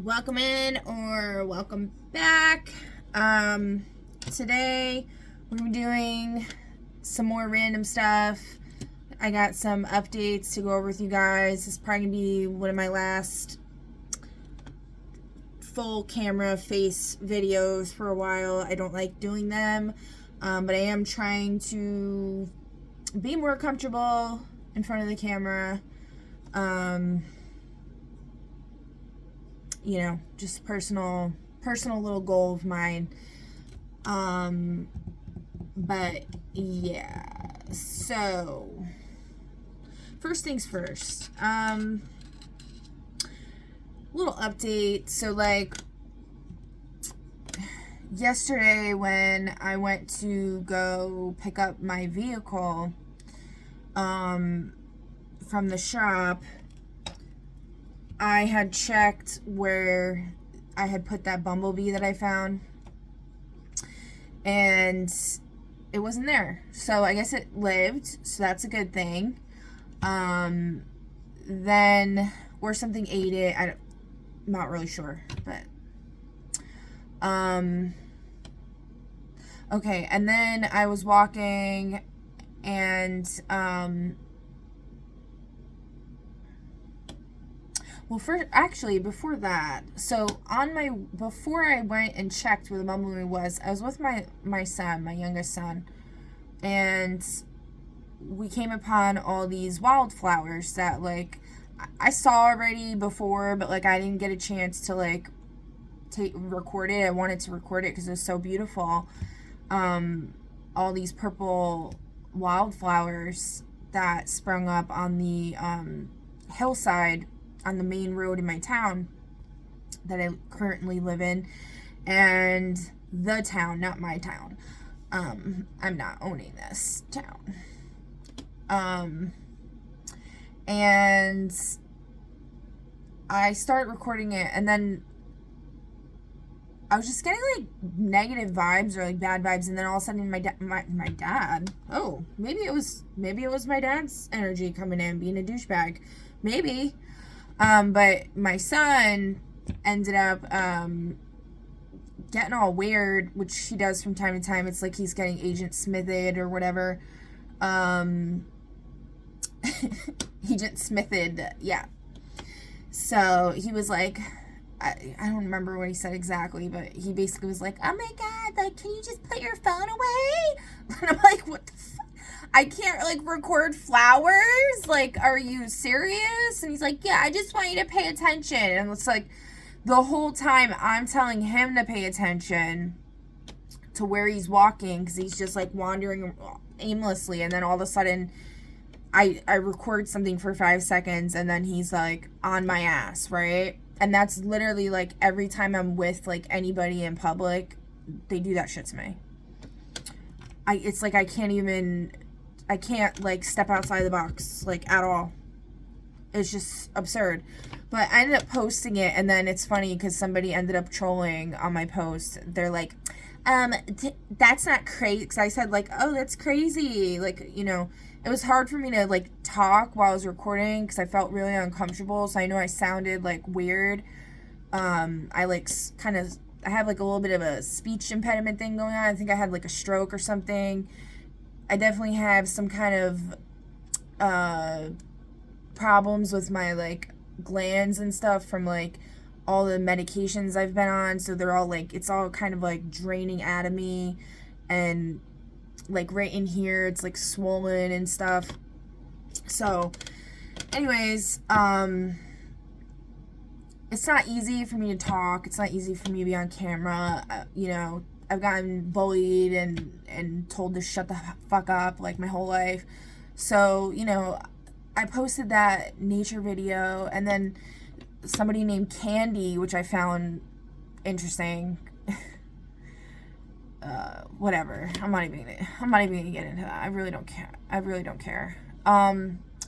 Welcome in or welcome back. Today we're doing some more random stuff. I got some updates to go over with you guys. This is probably gonna be one of my last full camera face videos for a while. I don't like doing them, but I am trying to be more comfortable in front of the camera. You know, just personal little goal of mine. But yeah, so first things first, little update. So like yesterday when I went to go pick up my vehicle from the shop, I had checked where I had put that bumblebee that I found, and it wasn't there. So I guess it lived, so that's a good thing. Then, or something ate it. I'm not really sure, but okay. And then I was walking, and well, actually, before that, so before I went and checked where the bumblebee was, I was with my son, my youngest son, and we came upon all these wildflowers that, like, I saw already before, but, like, I didn't get a chance to, like, record it. I wanted to record it because it was so beautiful. All these purple wildflowers that sprung up on the hillside on the main road in my town that I currently live in, and the town, not my town. I'm not owning this town. And I started recording it, and then I was just getting like negative vibes or like bad vibes, and then all of a sudden my dad. Oh, maybe it was my dad's energy coming in, being a douchebag, maybe. But my son ended up getting all weird, which he does from time to time. It's like he's getting Agent Smithed or whatever. Agent Smithed, yeah. So he was like, I don't remember what he said exactly, but he basically was like, oh my God, like, can you just put your phone away? And I'm like, what the fuck? I can't, like, record flowers? Like, are you serious? And he's like, yeah, I just want you to pay attention. And it's like, the whole time I'm telling him to pay attention to where he's walking, because he's just, like, wandering aimlessly. And then all of a sudden, I record something for 5 seconds, and then he's, like, on my ass, right? And that's literally, like, every time I'm with, like, anybody in public, they do that shit to me. It's like I can't, like, step outside the box, like, at all. It's just absurd. But I ended up posting it, and then it's funny because somebody ended up trolling on my post. They're like, that's not crazy. Because I said, like, oh, that's crazy. Like, you know, it was hard for me to, like, talk while I was recording because I felt really uncomfortable. So I know I sounded, like, weird. I, like, I have, like, a little bit of a speech impediment thing going on. I think I had, like, a stroke or something. I definitely have some kind of problems with my, like, glands and stuff from, like, all the medications I've been on. So they're all, like, it's all kind of, like, draining out of me. And, like, right in here, it's, like, swollen and stuff. So, anyways, it's not easy for me to talk. It's not easy for me to be on camera. You know, I've gotten bullied and told to shut the fuck up, like, my whole life. So, you know, I posted that nature video, and then somebody named Candy, which I found interesting. Whatever. I'm not even gonna get into that. I really don't care.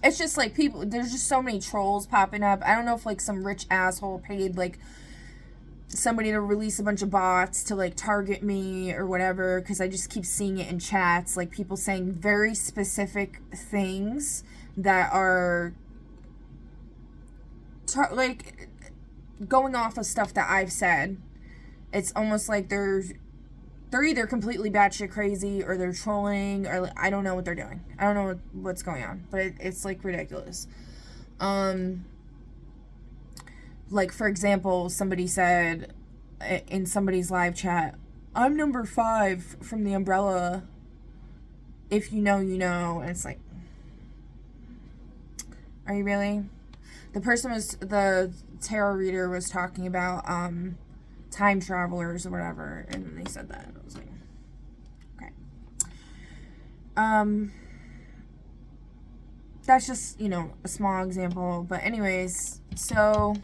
It's just like there's just so many trolls popping up. I don't know if, like, some rich asshole paid, like, somebody to release a bunch of bots to, like, target me or whatever, because I just keep seeing it in chats, like, people saying very specific things that are like going off of stuff that I've said, it's almost like they're either completely batshit crazy or they're trolling, or I don't know what they're doing. I don't know what's going on, but it's like ridiculous. Like, for example, somebody said in somebody's live chat, I'm number 5 from the Umbrella. If you know, you know. And it's like, are you really? The tarot reader was talking about time travelers or whatever, and they said that. I was like, okay. That's just, a small example. But anyways, so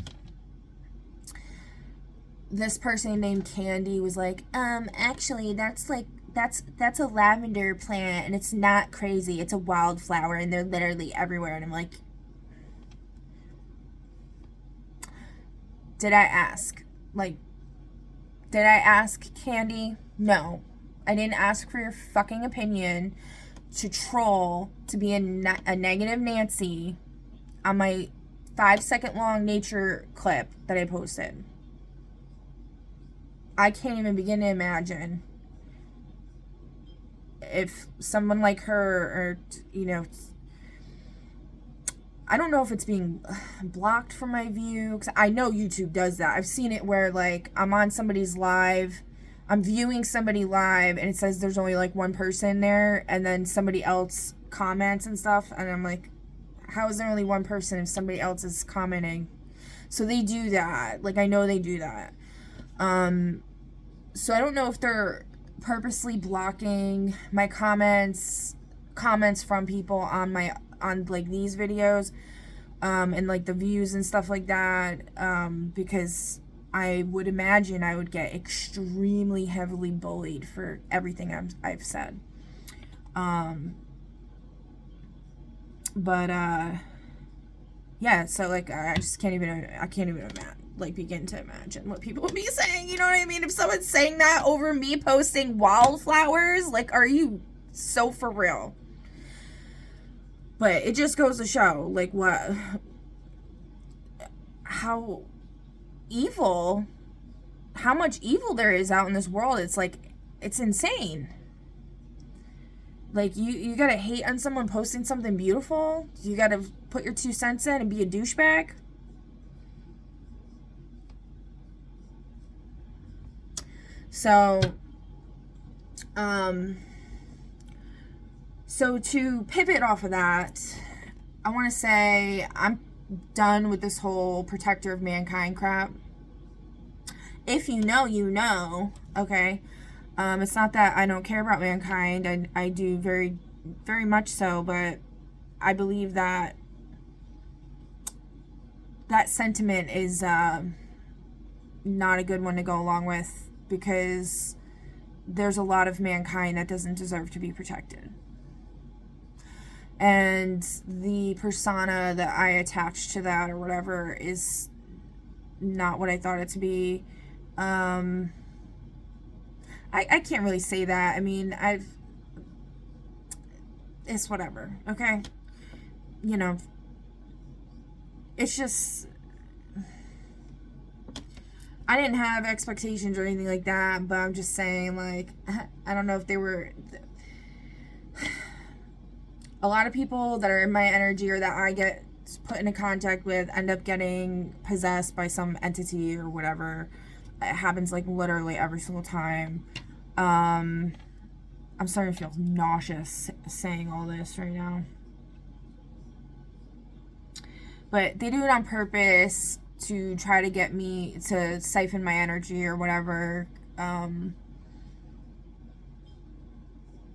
this person named Candy was like, actually, that's a lavender plant, and it's not crazy. It's a wildflower, and they're literally everywhere. And I'm like, did I ask? Did I ask, Candy? No. I didn't ask for your fucking opinion to troll, to be a negative Nancy on my 5-second long nature clip that I posted. I can't even begin to imagine if someone like her, or, I don't know if it's being blocked from my view, because I know YouTube does that. I've seen it where, I'm on somebody's live, I'm viewing somebody live, and it says there's only, one person there, and then somebody else comments and stuff, and I'm like, how is there only one person if somebody else is commenting? So they do that. I know they do that. So I don't know if they're purposely blocking my comments from people on these videos, and the views and stuff like that, because I would imagine I would get extremely heavily bullied for everything I've said. Yeah, so I just can't even begin to imagine what people would be saying, you know what I mean? If someone's saying that over me posting wildflowers, are you so for real? But it just goes to show, how much evil there is out in this world. It's insane. You gotta hate on someone posting something beautiful? You gotta put your 2 cents in and be a douchebag? So, so to pivot off of that, I want to say I'm done with this whole protector of mankind crap. If you know, you know, okay? It's not that I don't care about mankind. I do very, very much so, but I believe that sentiment is not a good one to go along with, because there's a lot of mankind that doesn't deserve to be protected. And the persona that I attached to that or whatever is not what I thought it to be. I can't really say that. I mean, it's whatever, okay? It's just, I didn't have expectations or anything like that, but I'm just saying, I don't know if they were, a lot of people that are in my energy or that I get put into contact with end up getting possessed by some entity or whatever. It happens literally every single time. I'm starting to feel nauseous saying all this right now. But they do it on purpose to try to get me to siphon my energy or whatever.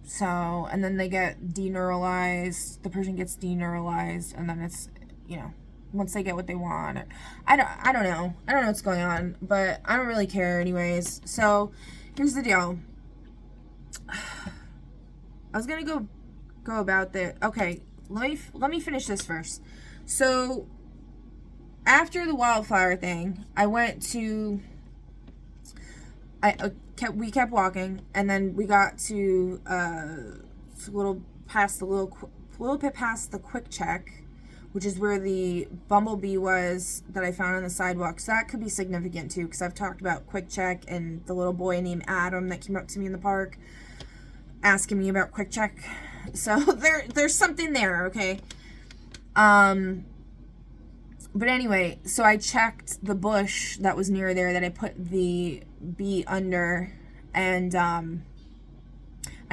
So, and then they get deneuralized. The person gets deneuralized, and then it's, once they get what they want. I don't know. I don't know what's going on, but I don't really care anyways. So, here's the deal. I was gonna go about the, okay, let me finish this first. So, after the wildflower thing, we kept walking, and then we got to a little bit past the Quick Check, which is where the bumblebee was that I found on the sidewalk. So that could be significant too, because I've talked about Quick Check and the little boy named Adam that came up to me in the park asking me about Quick Check. So there's something there, okay? But anyway, so I checked the bush that was near there that I put the bee under, and I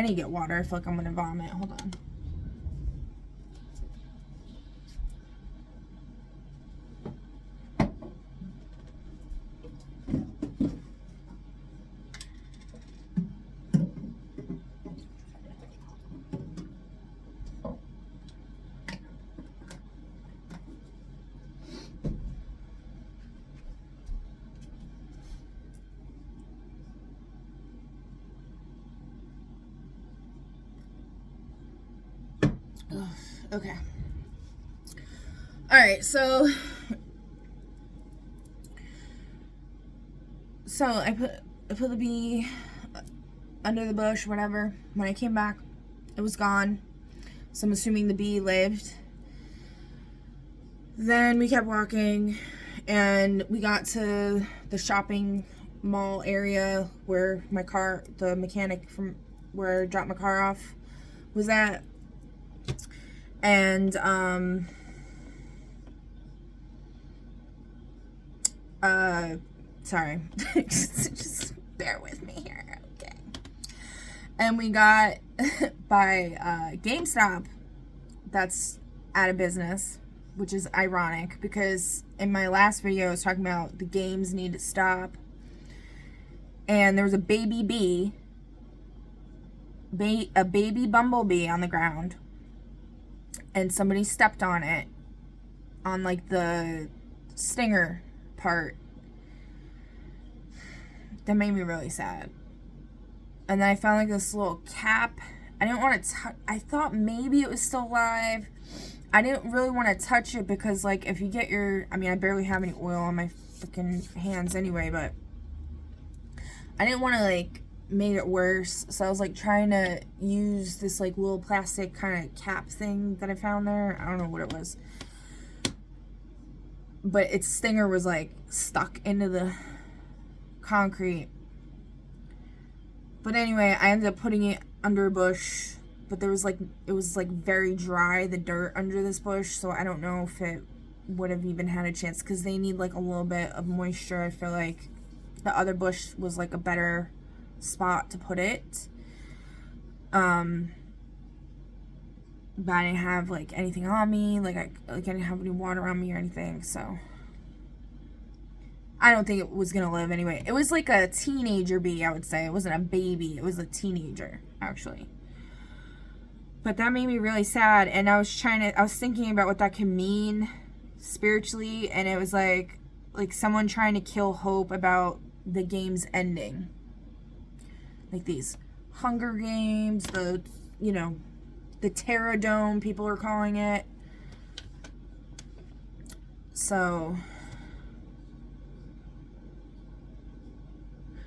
need to get water. I feel like I'm gonna vomit. Hold on. Okay. All right, so I put the bee under the bush, whatever. When I came back, it was gone. So I'm assuming the bee lived. Then we kept walking, and we got to the shopping mall area where my car, the mechanic from where I dropped my car off, was at. And sorry, just bear with me here, okay? And we got by GameStop, that's out of business, which is ironic because in my last video I was talking about the games need to stop, and there was a baby bee, a baby bumblebee on the ground, and somebody stepped on it, on like the stinger part. That made me really sad. And then I found like this little cap. I didn't want to touch. I thought maybe it was still alive. I didn't really want to touch it because like if you get your, I mean I barely have any oil on my freaking hands anyway, but I didn't want to like make it worse. So I was like trying to use this like little plastic kind of cap thing that I found there. I don't know what it was. But its stinger was like stuck into the concrete. But anyway, I ended up putting it under a bush, but there was like, it was like very dry, the dirt under this bush, so I don't know if it would have even had a chance because they need like a little bit of moisture. I feel like the other bush was like a better spot to put it. But I didn't have like anything on me, like I didn't have any water on me or anything, so I don't think it was gonna live anyway. It was like a teenager bee, I would say. It wasn't a baby, it was a teenager, actually. But that made me really sad, and I was thinking about what that could mean spiritually, and it was like someone trying to kill hope about the game's ending. Like these Hunger Games, the Terror Dome, people are calling it. So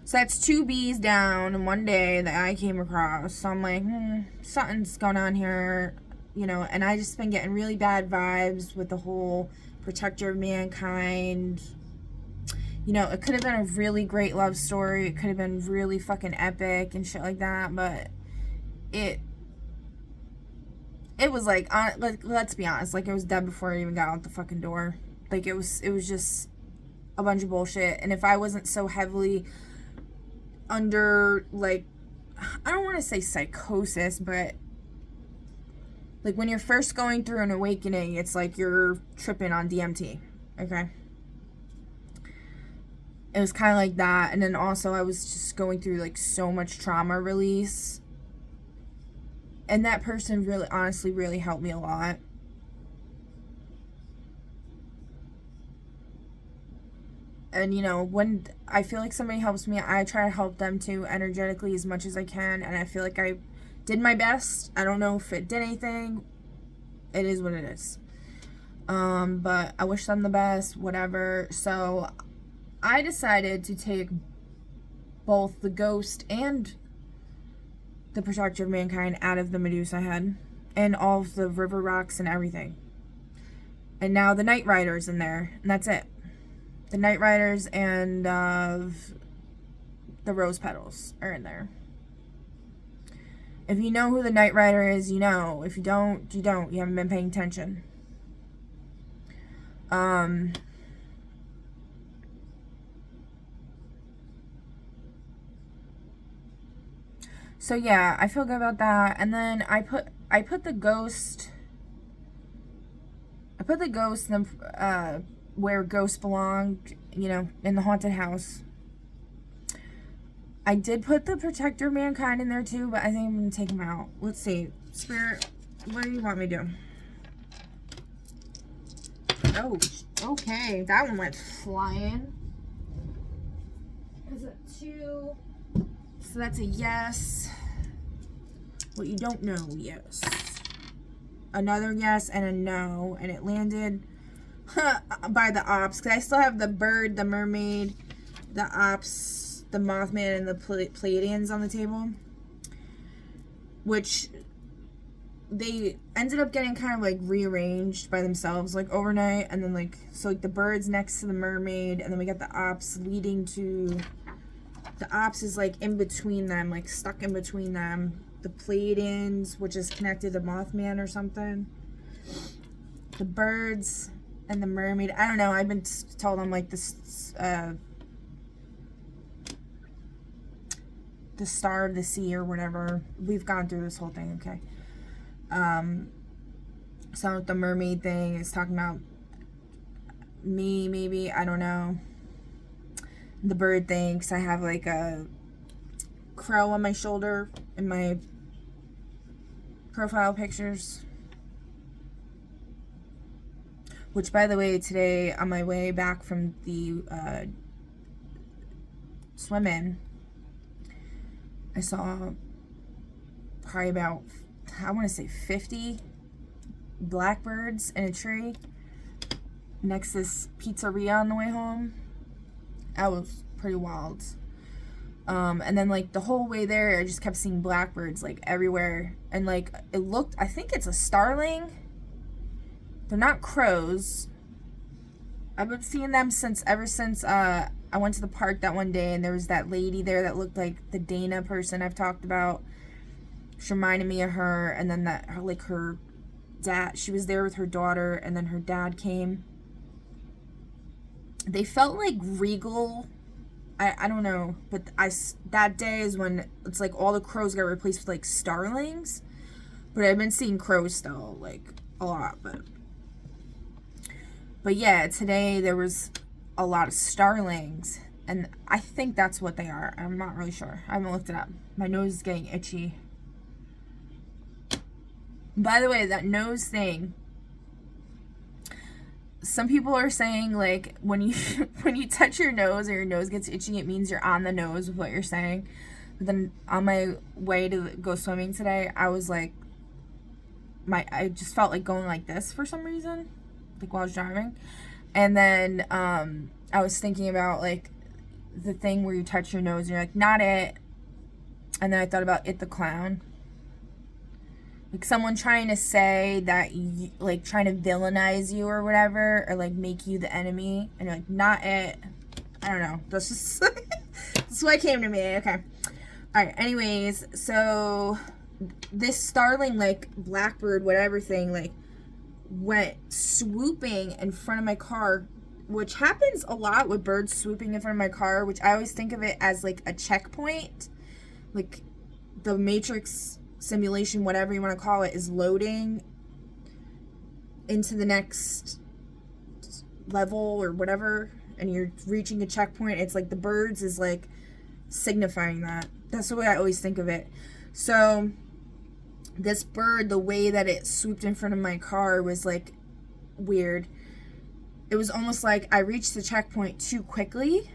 that's 2 bees down in one day that I came across. So I'm like, something's going on here, and I just been getting really bad vibes with the whole protector of mankind. It could have been a really great love story. It could have been really fucking epic and shit like that, but it was like, let's be honest, like it was dead before I even got out the fucking door. Like it was just a bunch of bullshit. And if I wasn't so heavily under, like, I don't want to say psychosis, but like when you're first going through an awakening, it's like you're tripping on DMT, okay? It was kind of like that. And then also I was just going through like so much trauma release, and that person really, honestly, really helped me a lot. And when I feel like somebody helps me, I try to help them too, energetically, as much as I can. And I feel like I did my best. I don't know if it did anything. It is what it is. But I wish them the best, whatever. So I decided to take both the ghost and the protector of mankind out of the Medusa head, and all of the river rocks and everything. And now the Night Riders in there, and that's it. The Night Riders and the Rose Petals are in there. If you know who the Night Rider is, you know. If you don't, you don't. You haven't been paying attention. So yeah, I feel good about that. And then I put the ghost. I put the ghost in where ghosts belong, you know, in the haunted house. I did put the protector mankind in there too, but I think I'm gonna take him out. Let's see, Spirit, what do you want me to do? Oh, okay, that one went flying. Is it 2? So that's a yes. What you don't know, yes. Another yes and a no, and it landed by the ops, because I still have the bird, the mermaid, the ops, the Mothman, and the Pleiadians on the table, which they ended up getting kind of like rearranged by themselves, like overnight, and then like, so like the bird's next to the mermaid, and then we got the ops leading to, the ops is like in between them, like stuck in between them, the Pleiadians, which is connected to Mothman or something, the birds, and the mermaid. I don't know, I've been told I'm like this, the star of the sea or whatever. We've gone through this whole thing, okay? So the mermaid thing is talking about me, maybe, I don't know. The bird thing, because I have like a crow on my shoulder in my profile pictures. Which, by the way, today on my way back from the swim-in, I saw probably about, I want to say 50 blackbirds in a tree next to this pizzeria on the way home. That was pretty wild. And then like the whole way there, I just kept seeing blackbirds like everywhere. And like it looked, I think it's a starling. They're not crows. I've been seeing them ever since I went to the park that one day, and there was that lady there that looked like the Dana person I've talked about. She reminded me of her, and then her dad, she was there with her daughter, and then her dad came. They felt like regal. I don't know, but that day is when it's like all the crows got replaced with like starlings. But I've been seeing crows still, like a lot, but yeah, today there was a lot of starlings, and I think that's what they are. I'm not really sure. I haven't looked it up. My nose is getting itchy. By the way, that nose thing, some people are saying like when you touch your nose or your nose gets itchy, it means you're on the nose with what you're saying. But then on my way to go swimming today, I was like, I just felt like going like this for some reason, like while I was driving. And then I was thinking about like the thing where you touch your nose and you're like, not it. And then I thought about It the Clown. Like someone trying to say that, you, like trying to villainize you or whatever, or like make you the enemy. And you're like, not it. I don't know. That's just, that's what came to me. Okay. Alright, anyways, so this starling, like blackbird, whatever thing, like went swooping in front of my car, which happens a lot with birds swooping in front of my car, which I always think of it as like a checkpoint. Like the Matrix simulation, whatever you want to call it, is loading into the next level or whatever, and you're reaching a checkpoint. It's like the birds is like signifying that. That's the way I always think of it. So this bird, the way that it swooped in front of my car was like weird. It was almost like I reached the checkpoint too quickly.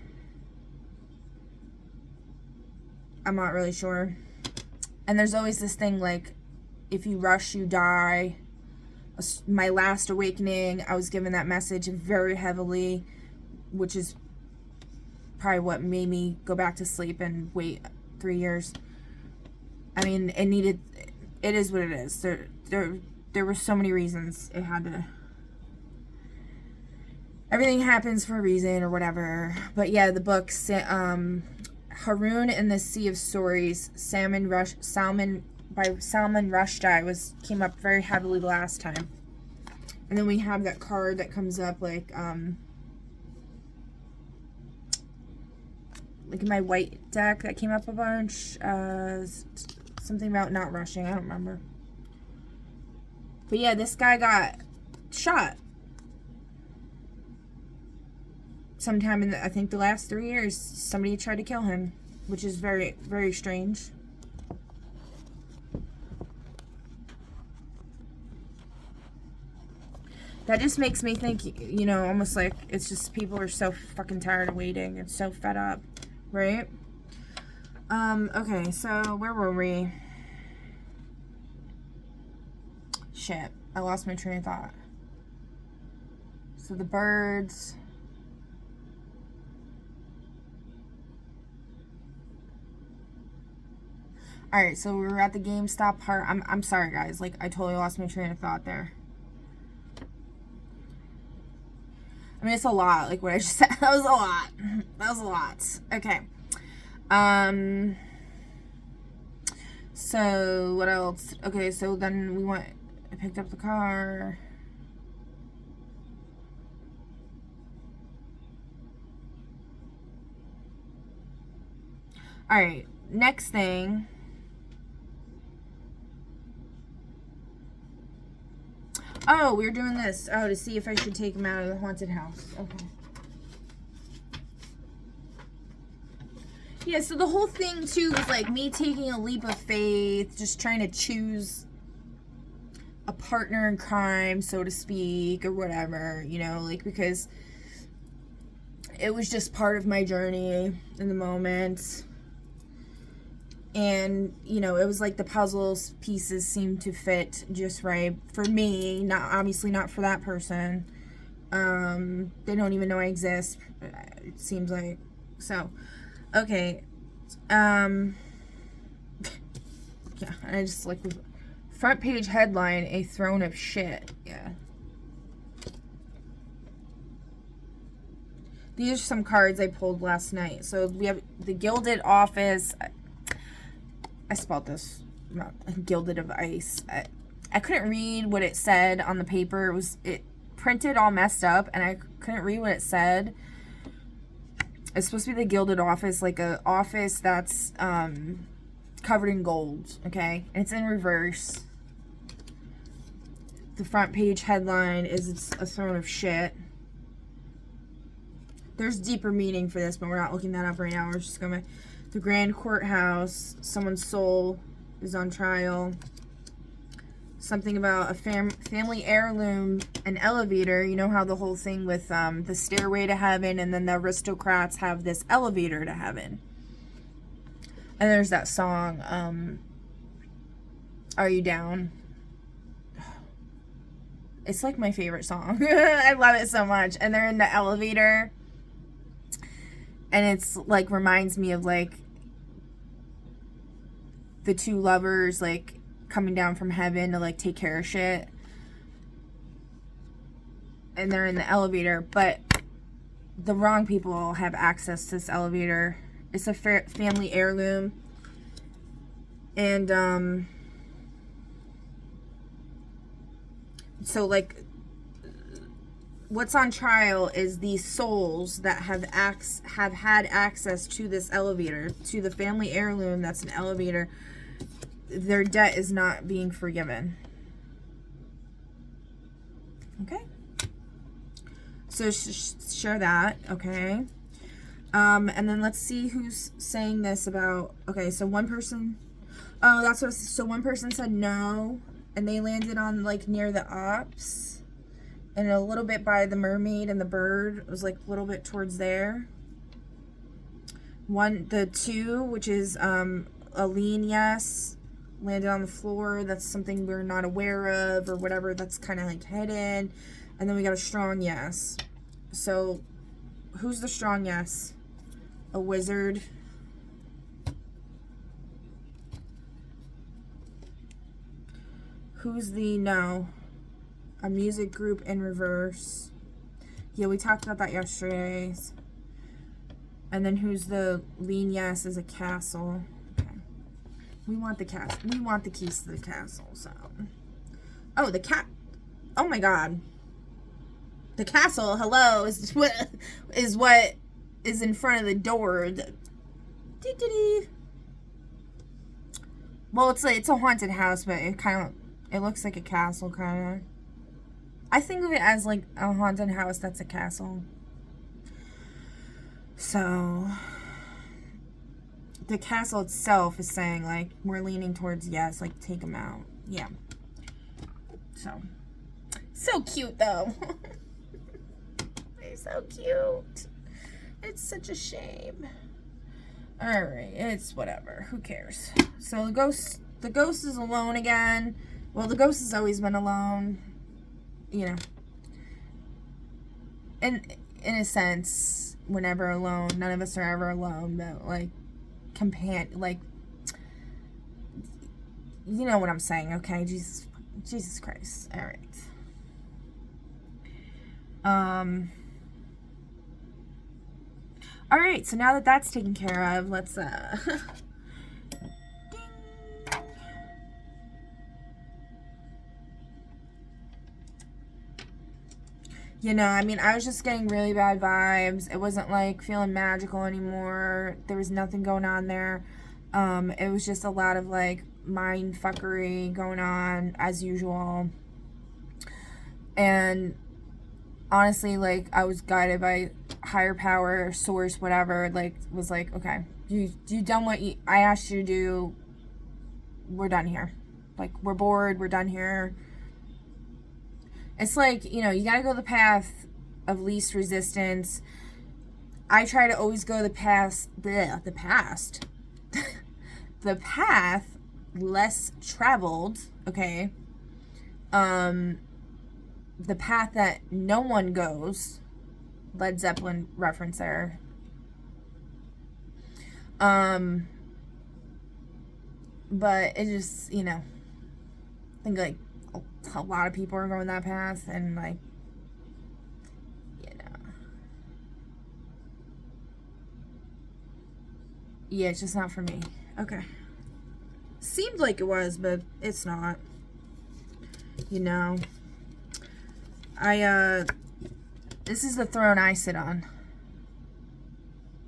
I'm not really sure. And there's always this thing like, if you rush, you die. My last awakening, I was given that message very heavily, which is probably what made me go back to sleep and wait 3 years. I mean, it is what it is. There were so many reasons it had to. everything happens for a reason or whatever. But yeah, the book, Haroun and the Sea of Stories, Salman by Salman Rushdie came up very heavily last time. And then we have that card that comes up like in my white deck that came up a bunch. Something about not rushing. I don't remember. But yeah, this guy got shot sometime in I think the last 3 years. Somebody tried to kill him, which is very, very strange. That just makes me think, you know, almost like it's just people are so fucking tired of waiting and so fed up, right? Okay, so where were we? Shit, I lost my train of thought. So the birds. Alright, so we were at the GameStop part. I'm sorry, guys. Like, I totally lost my train of thought there. I mean, it's a lot, like what I just said. That was a lot. That was a lot. Okay. So, what else? Okay, so then I picked up the car. Alright, next thing. Oh, we were doing this. Oh, to see if I should take him out of the haunted house. Okay. Yeah, so the whole thing, too, was like me taking a leap of faith, just trying to choose a partner in crime, so to speak, or whatever, you know, like, because it was just part of my journey in the moment. And, you know, it was like the puzzles pieces seemed to fit just right for me, obviously not for that person. They don't even know I exist, it seems like. So, okay. Yeah, I just like the front page headline, A Throne of Shit. Yeah. These are some cards I pulled last night. So we have the Gilded Office. I spelled this, not Gilded of Ice. I couldn't read what it said on the paper. It printed all messed up, and I couldn't read what it said. It's supposed to be the Gilded Office, like a office that's covered in gold, okay? And it's in reverse. The front page headline is It's a Throne of Shit. There's deeper meaning for this, but we're not looking that up right now. We're just going to... The Grand Courthouse, someone's soul is on trial. Something about a family heirloom, an elevator. You know how the whole thing with the stairway to heaven, and then the aristocrats have this elevator to heaven. And there's that song, Are You Down? It's like my favorite song. I love it so much. And they're in the elevator. And it's like reminds me of like the two lovers like coming down from heaven to like take care of shit. And they're in the elevator, but the wrong people have access to this elevator. It's a family heirloom. And so like what's on trial is these souls that have had access to this elevator, to the family heirloom that's an elevator. Their debt is not being forgiven. Okay? So share that, okay? And then let's see who's saying this about... Okay, so one person... Oh, that's what... So one person said no, and they landed on, like, near the ops. And a little bit by the mermaid and the bird. It was like a little bit towards there. The two, which is a lean yes, landed on the floor. That's something we're not aware of or whatever. That's kind of like hidden. And then we got a strong yes. So who's the strong yes? A wizard. Who's the no? A music group in reverse. Yeah, we talked about that yesterday. And then who's the lean yes is a castle. Okay. We want the castle. We want the keys to the castle, so. Oh, the cat. Oh my god. The castle, hello, is what is in front of the door. Well, it's a haunted house, but it looks like a castle, kind of. I think of it as like a haunted house that's a castle. So the castle itself is saying like we're leaning towards yes, like take them out. Yeah. So cute though. They're so cute. It's such a shame. Alright, it's whatever. Who cares? So the ghost is alone again. Well, the ghost has always been alone. You know. In a sense, we're never alone. None of us are ever alone, but like you know what I'm saying, okay? Jesus Christ. Alright. Alright, so now that that's taken care of, let's, ding. You know, I mean, I was just getting really bad vibes. It wasn't, like, feeling magical anymore. There was nothing going on there. It was just a lot of, like, mind fuckery going on, as usual. And honestly, like, I was guided by higher power, source, whatever. Like, was like, okay, you done what I asked you to do. We're done here. Like, we're bored. We're done here. It's like, you know, you gotta go the path of least resistance. I try to always go the path less traveled, okay? The path that no one goes. Led Zeppelin reference there. But it just, you know, I think like a lot of people are going that path, and like, you know, yeah, it's just not for me. Okay. Seemed like it was, but it's not. You know, this is the throne I sit on.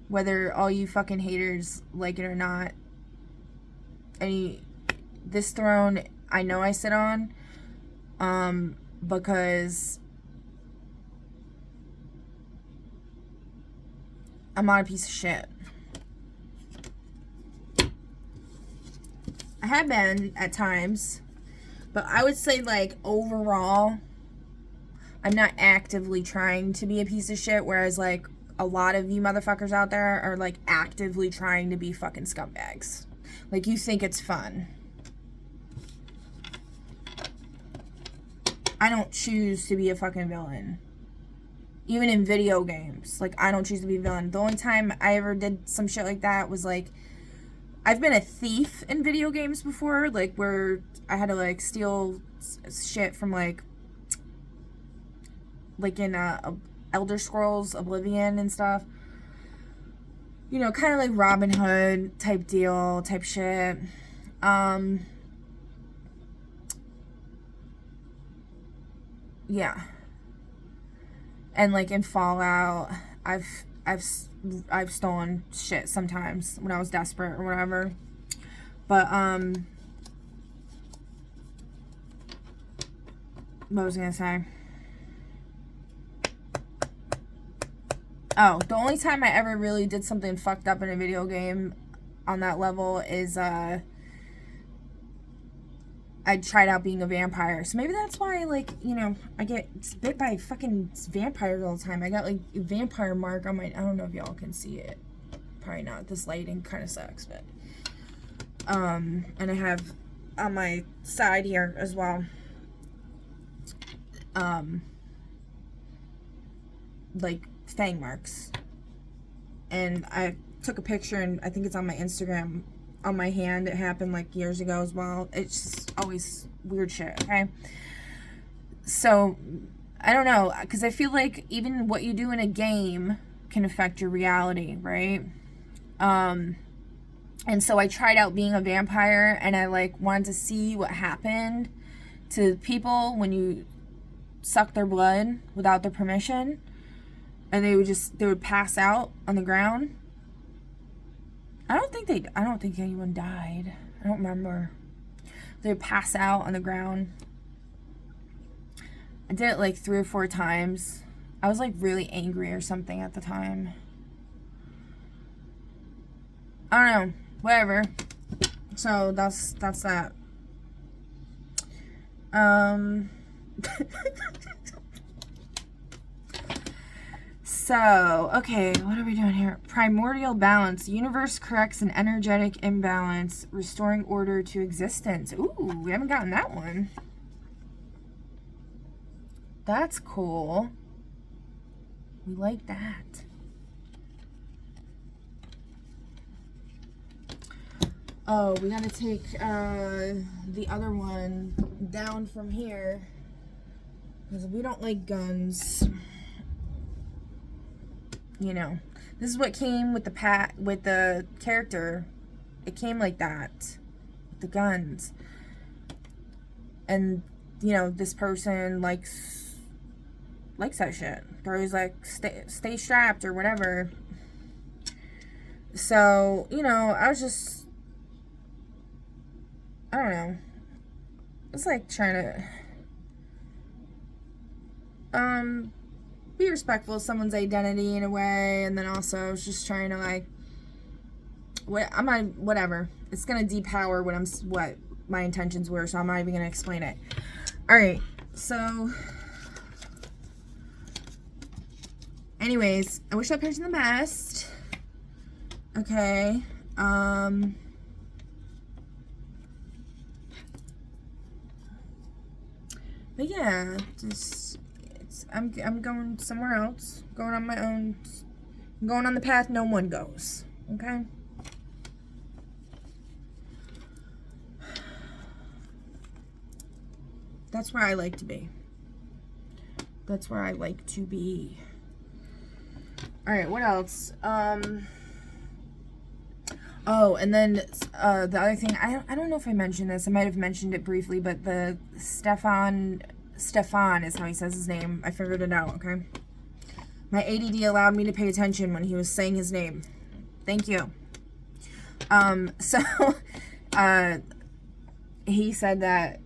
Whether all you fucking haters like it or not. This throne I know I sit on, because I'm not a piece of shit. I have been at times, but I would say, like, overall, I'm not actively trying to be a piece of shit, whereas, like, a lot of you motherfuckers out there are, like, actively trying to be fucking scumbags. Like, you think it's fun. I don't choose to be a fucking villain. Even in video games. Like, I don't choose to be a villain. The only time I ever did some shit like that was, like, I've been a thief in video games before. Like, where I had to, like, steal shit from, like in Elder Scrolls Oblivion and stuff. You know, kind of like Robin Hood type deal, type shit. Yeah. And like in Fallout, I've stolen shit sometimes when I was desperate or whatever. But what was I gonna say? Oh, the only time I ever really did something fucked up in a video game on that level is, I tried out being a vampire. So maybe that's why, like, you know, I get bit by fucking vampires all the time. I got, like, a vampire mark on my, I don't know if y'all can see it. Probably not. This lighting kind of sucks, but, and I have on my side here as well, like, fang marks. And I took a picture, and I think it's on my Instagram, on my hand. It happened like years ago as well. It's just always weird shit, okay? So I don't know, because I feel like even what you do in a game can affect your reality, right? And so I tried out being a vampire, and I like wanted to see what happened to people when you suck their blood without their permission, and they would pass out on the ground. I don't think anyone died. I don't remember. They would pass out on the ground. I did it like 3 or 4 times. I was like really angry or something at the time. I don't know. Whatever. So that's that. So, okay, what are we doing here? Primordial balance. The universe corrects an energetic imbalance, restoring order to existence. Ooh, we haven't gotten that one. That's cool. We like that. Oh, we gotta take the other one down from here, because we don't like guns. You know, this is what came with the character. It came like that, with the guns. And you know, this person likes that shit. They're always like, stay strapped or whatever. So, you know, I was just, I don't know. It's like trying to be respectful of someone's identity in a way, and then also I was just trying to like, whatever. It's gonna depower what my intentions were, so I'm not even gonna explain it. All right, so anyways, I wish that person the best. Okay. But yeah, I'm going somewhere else. Going on my own. I'm going on the path no one goes. Okay? That's where I like to be. That's where I like to be. Alright, what else? Oh, and then the other thing, I don't know if I mentioned this. I might have mentioned it briefly, but the Stefan is how he says his name. I figured it out, okay? My ADD allowed me to pay attention when he was saying his name. Thank you. So, he said that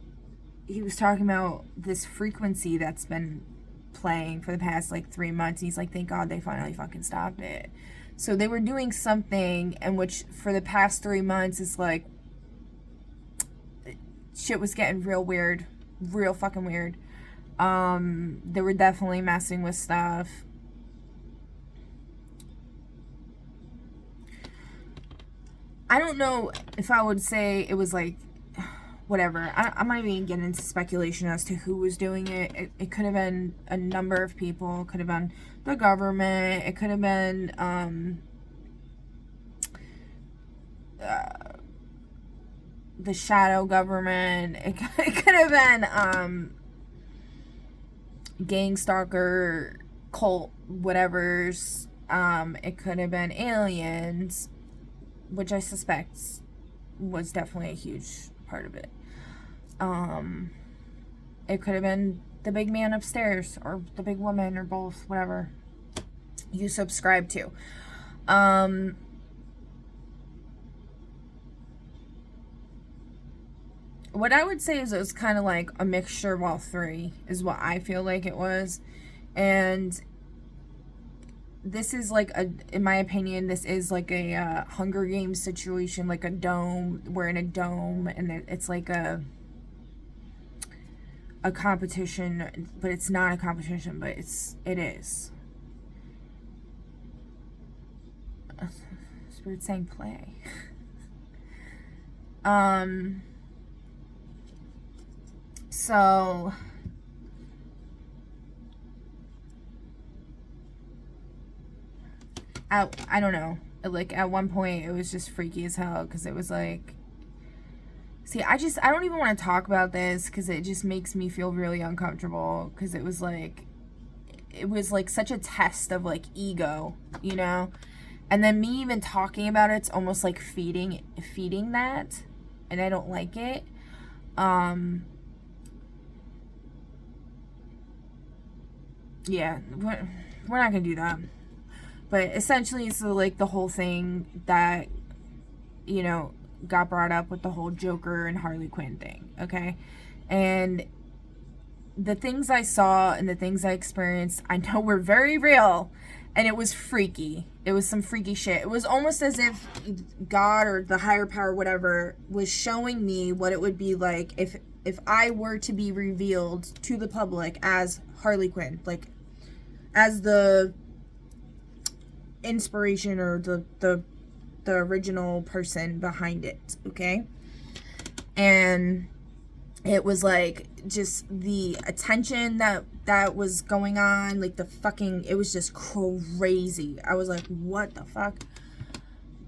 he was talking about this frequency that's been playing for the past, like, 3 months. He's like, thank God they finally fucking stopped it. So they were doing something in which for the past 3 months, it's like, shit was getting real weird. Real fucking weird. They were definitely messing with stuff. I don't know if I would say it was like, whatever. I'm not even getting into speculation as to who was doing it. It could have been a number of people. It could have been the government. It could have been the shadow government. It could have been gang stalker cult whatevers. It could have been aliens, which I suspect was definitely a huge part of it. It could have been the big man upstairs or the big woman or both, whatever you subscribe to. What I would say is it was kind of like a mixture of all three is what I feel like it was. And this is like in my opinion, this is like a Hunger Games situation, like a dome. We're in a dome, and it's like a competition, but it's not a competition, but it is. Spirit saying play. So I don't know. Like at one point it was just freaky as hell because it was like, see, I don't even want to talk about this because it just makes me feel really uncomfortable because it was like it was like such a test of like ego, you know? And then me even talking about it's almost like feeding that, and I don't like it. Yeah, we're not gonna do that. But essentially, so like the whole thing that, you know, got brought up with the whole Joker and Harley Quinn thing, okay? And the things I saw and the things I experienced, I know were very real, and it was freaky. It was some freaky shit. It was almost as if God or the higher power, whatever, was showing me what it would be like if I were to be revealed to the public as Harley Quinn, like as the inspiration or the original person behind it, okay? And it was like just the attention that was going on, like it was just crazy. I was like, what the fuck?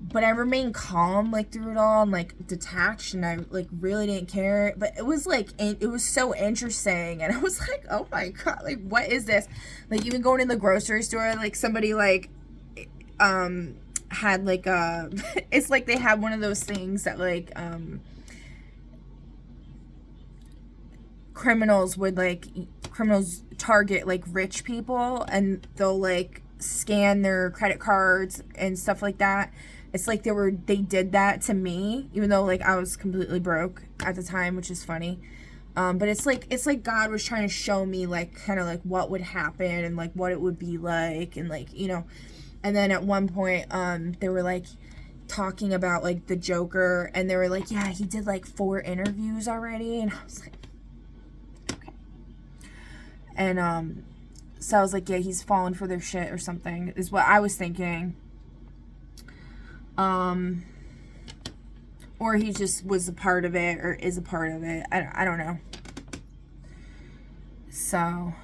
But I remained calm like through it all and like detached, and I like really didn't care. But it was like, it was so interesting, and I was like, oh my god, like what is this? Like even going in the grocery store, like somebody like had like it's like they had one of those things that like criminals target like rich people, and they'll like scan their credit cards and stuff like that. It's like they did that to me, even though like I was completely broke at the time, which is funny. But it's like God was trying to show me like kind of like what would happen and like what it would be like, and like, you know. And then at one point they were like talking about like the Joker, and they were like, yeah, he did like 4 interviews already, and I was like, okay. And so I was like, yeah, he's fallen for their shit or something, is what I was thinking. Or he just was a part of it, or is a part of it. I don't know. So,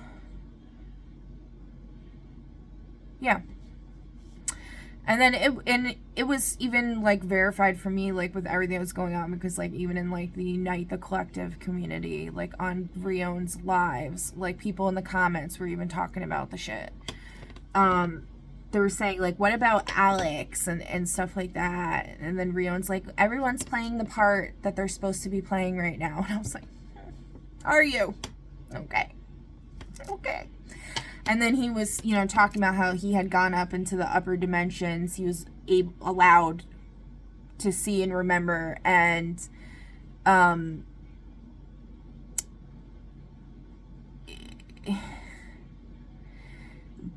yeah. And then it was even like verified for me, like with everything that was going on, because like even in like the Unite the Collective community, like on Rion's lives, like people in the comments were even talking about the shit. They were saying like, what about Alex and stuff like that? And then Rion's like, everyone's playing the part that they're supposed to be playing right now. And I was like, are you? Okay. And then he was, you know, talking about how he had gone up into the upper dimensions. He was allowed to see and remember. And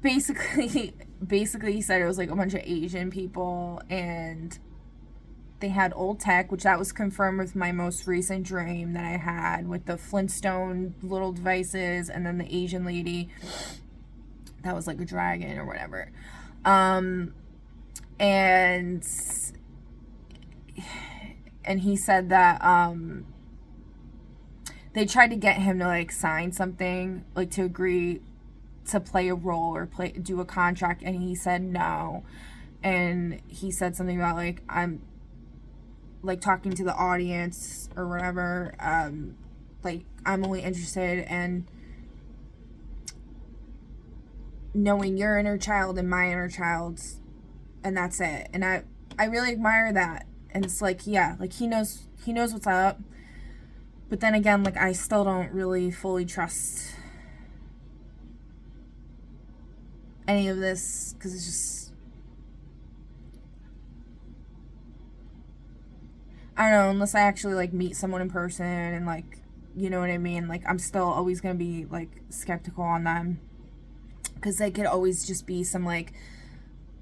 basically he said it was like a bunch of Asian people, and they had old tech, which that was confirmed with my most recent dream that I had with the Flintstone little devices, and then the Asian lady that was like a dragon or whatever. And he said that they tried to get him to like sign something, like to agree to play a role or do a contract, and he said no. And he said something about like, I'm like talking to the audience or whatever, like I'm only interested in knowing your inner child and my inner child, and that's it. And I really admire that. And it's like, yeah, like he knows what's up, but then again, like I still don't really fully trust any of this, because it's just, I don't know, unless I actually like meet someone in person and like, you know what I mean, like I'm still always gonna be like skeptical on them, because they could always just be some like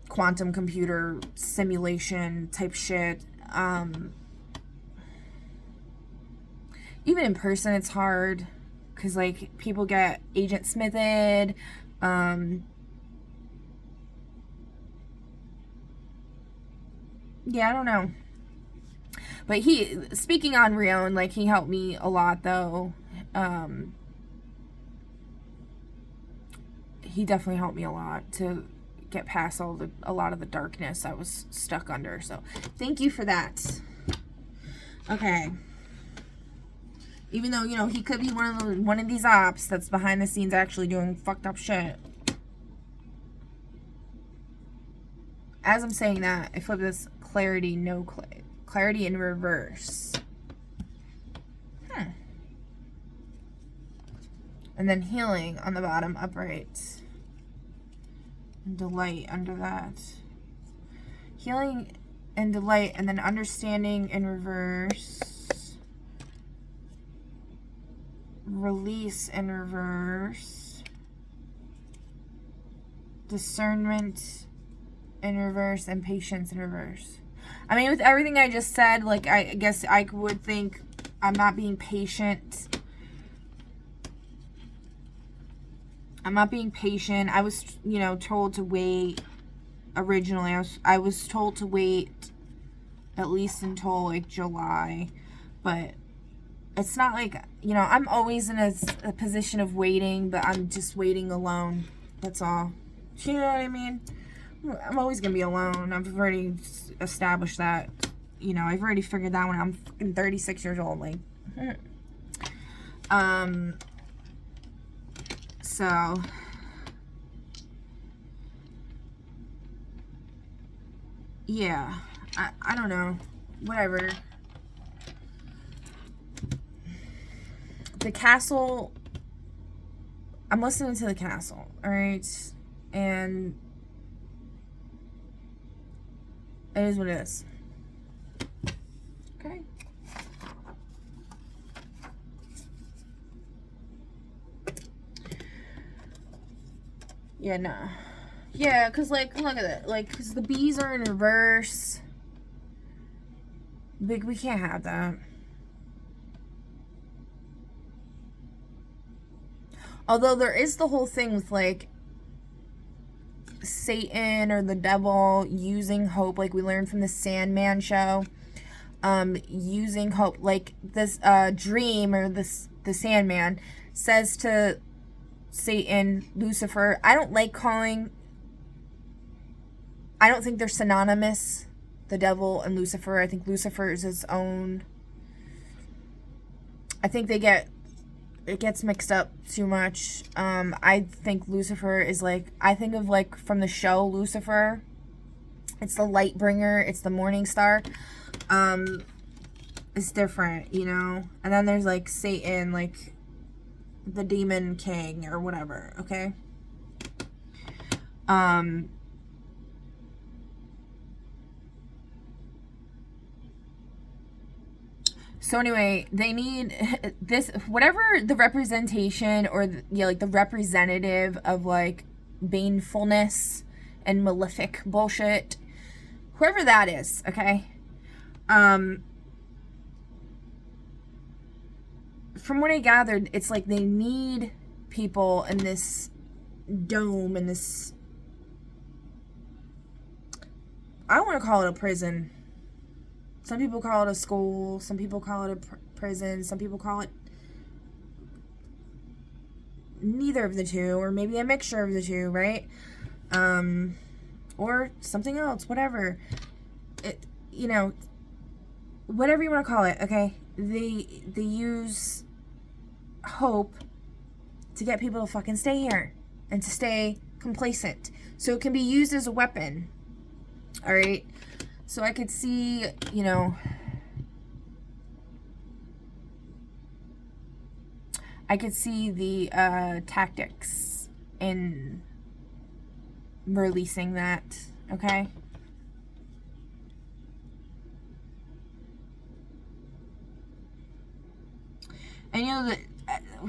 quantum computer simulation type shit. Even in person it's hard, because like people get Agent Smithed. Yeah, I don't know. But speaking on Rion, like he helped me a lot though. He definitely helped me a lot to get past a lot of the darkness I was stuck under. So thank you for that. Okay. Even though, you know, he could be one of these ops that's behind the scenes actually doing fucked up shit. as I'm saying that, I flip this clarity, clarity in reverse. And then healing on the bottom, upright. And delight under that. Healing and delight, and then understanding in reverse. Release in reverse. Discernment in reverse, and patience in reverse. I mean, with everything I just said, like, I guess I would think I'm not being patient. I'm not being patient. I was, you know, told to wait. Originally, I was told to wait at least until, like, July. But it's not like, you know, I'm always in a position of waiting, but I'm just waiting alone. That's all. You know what I mean? I'm always going to be alone. I've already established that. You know, I've already figured that when I'm fucking 36 years old. Like, so, yeah, I don't know, whatever. The castle, I'm listening to the castle, alright, and it is what it is. Okay. Yeah, nah. Yeah, because, like, look at it. Like, because the bees are in reverse. We can't have that. Although there is the whole thing with, like, Satan or the devil using hope. Like, we learned from the Sandman show. Using hope. Like, this dream, or the Sandman says to Satan, Lucifer. I don't think they're synonymous, the devil and Lucifer. I think Lucifer is his own. I think it gets mixed up too much. I think Lucifer is like, I think of, like, from the show Lucifer. It's the light bringer. It's the morning star. It's different, you know? And then there's, like, Satan, like, the demon king or whatever, okay? So anyway, they need this, whatever the representation, or like the representative of, like, banefulness and malefic bullshit, whoever that is, okay? From what I gathered, it's like they need people in this dome, in this, I don't want to call it a prison. Some people call it a school. Some people call it a prison. Some people call it neither of the two, or maybe a mixture of the two, right? Or something else, whatever. It, you know, whatever you want to call it, okay? They use hope to get people to fucking stay here and to stay complacent. So it can be used as a weapon. All right? So I could see, you know, I could see the tactics in releasing that, okay? And, you know,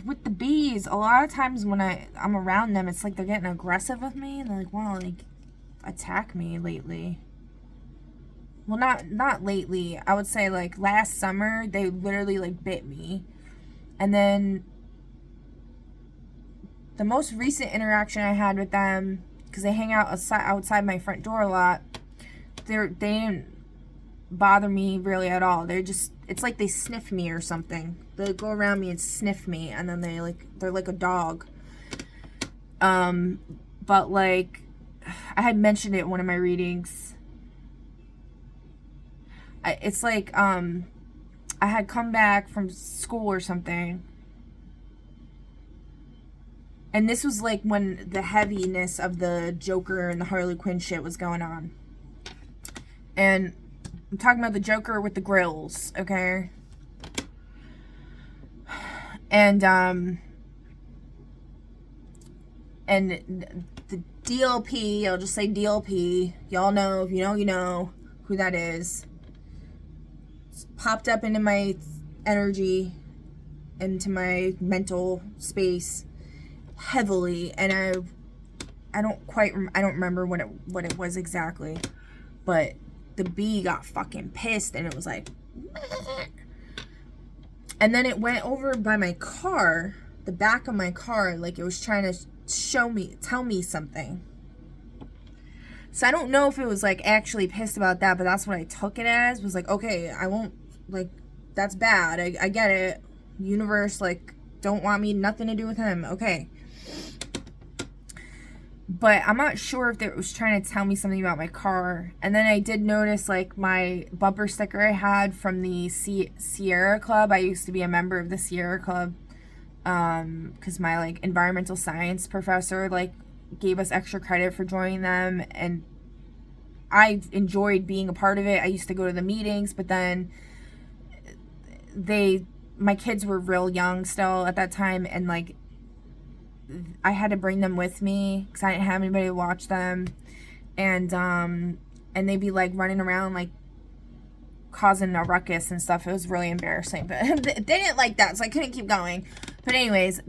with the bees, a lot of times when I'm around them, it's like they're getting aggressive with me, and they're like, want to, like, attack me lately. Well, not lately. I would say, like, last summer, they literally, like, bit me. And then the most recent interaction I had with them, because they hang out outside my front door a lot, they didn't bother me really at all. It's like they sniff me or something. They go around me and sniff me, and then they're like a dog. But, like, I had mentioned it in one of my readings. It's like, I had come back from school or something. And this was, like, when the heaviness of the Joker and the Harley Quinn shit was going on. And I'm talking about the Joker with the grills, okay? And the DLP, I'll just say DLP, y'all know, if you know, you know who that is. It's popped up into my energy, into my mental space heavily, and I don't remember what it was exactly, but the bee got fucking pissed, and it was like, and then it went over by my car, the back of my car, like it was trying to tell me something. So I don't know if it was like actually pissed about that, but that's what I took it as, was like, okay, I won't, like, that's bad. I get it. Universe, like, don't want me, nothing to do with him. Okay. But I'm not sure if it was trying to tell me something about my car. And then I did notice, like, my bumper sticker I had from the Sierra Club. I used to be a member of the Sierra Club, because my, like, environmental science professor, like, gave us extra credit for joining them. And I enjoyed being a part of it. I used to go to the meetings, but then my kids were real young still at that time, and, like, I had to bring them with me because I didn't have anybody to watch them, and they'd be like running around like causing a ruckus and stuff. It was really embarrassing, but they didn't like that, so I couldn't keep going. But anyways,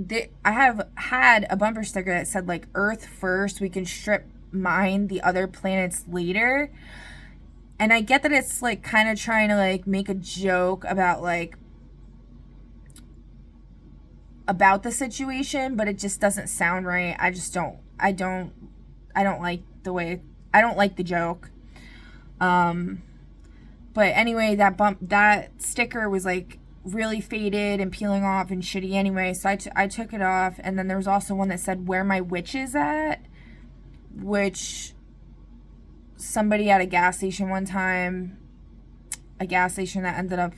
I have had a bumper sticker that said like Earth first, we can strip mine the other planets later. And I get that it's like kind of trying to like make a joke about like about the situation, but it just doesn't sound right. I don't like the joke. But anyway, that sticker was like really faded and peeling off and shitty anyway, so I took it off. And then there was also one that said where my witch is at, which somebody at a gas station one time, a gas station that ended up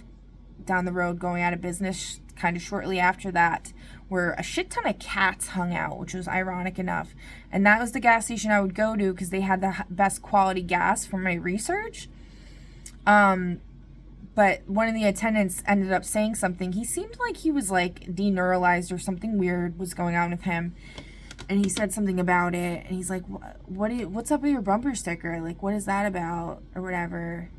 down the road going out of business kind of shortly after that, where a shit ton of cats hung out, which was ironic enough. And that was the gas station I would go to because they had the best quality gas for my research. But one of the attendants ended up saying something. He seemed like he was like deneuralized or something weird was going on with him. And he said something about it, and he's like, what's up with your bumper sticker? Like, what is that about? Or whatever.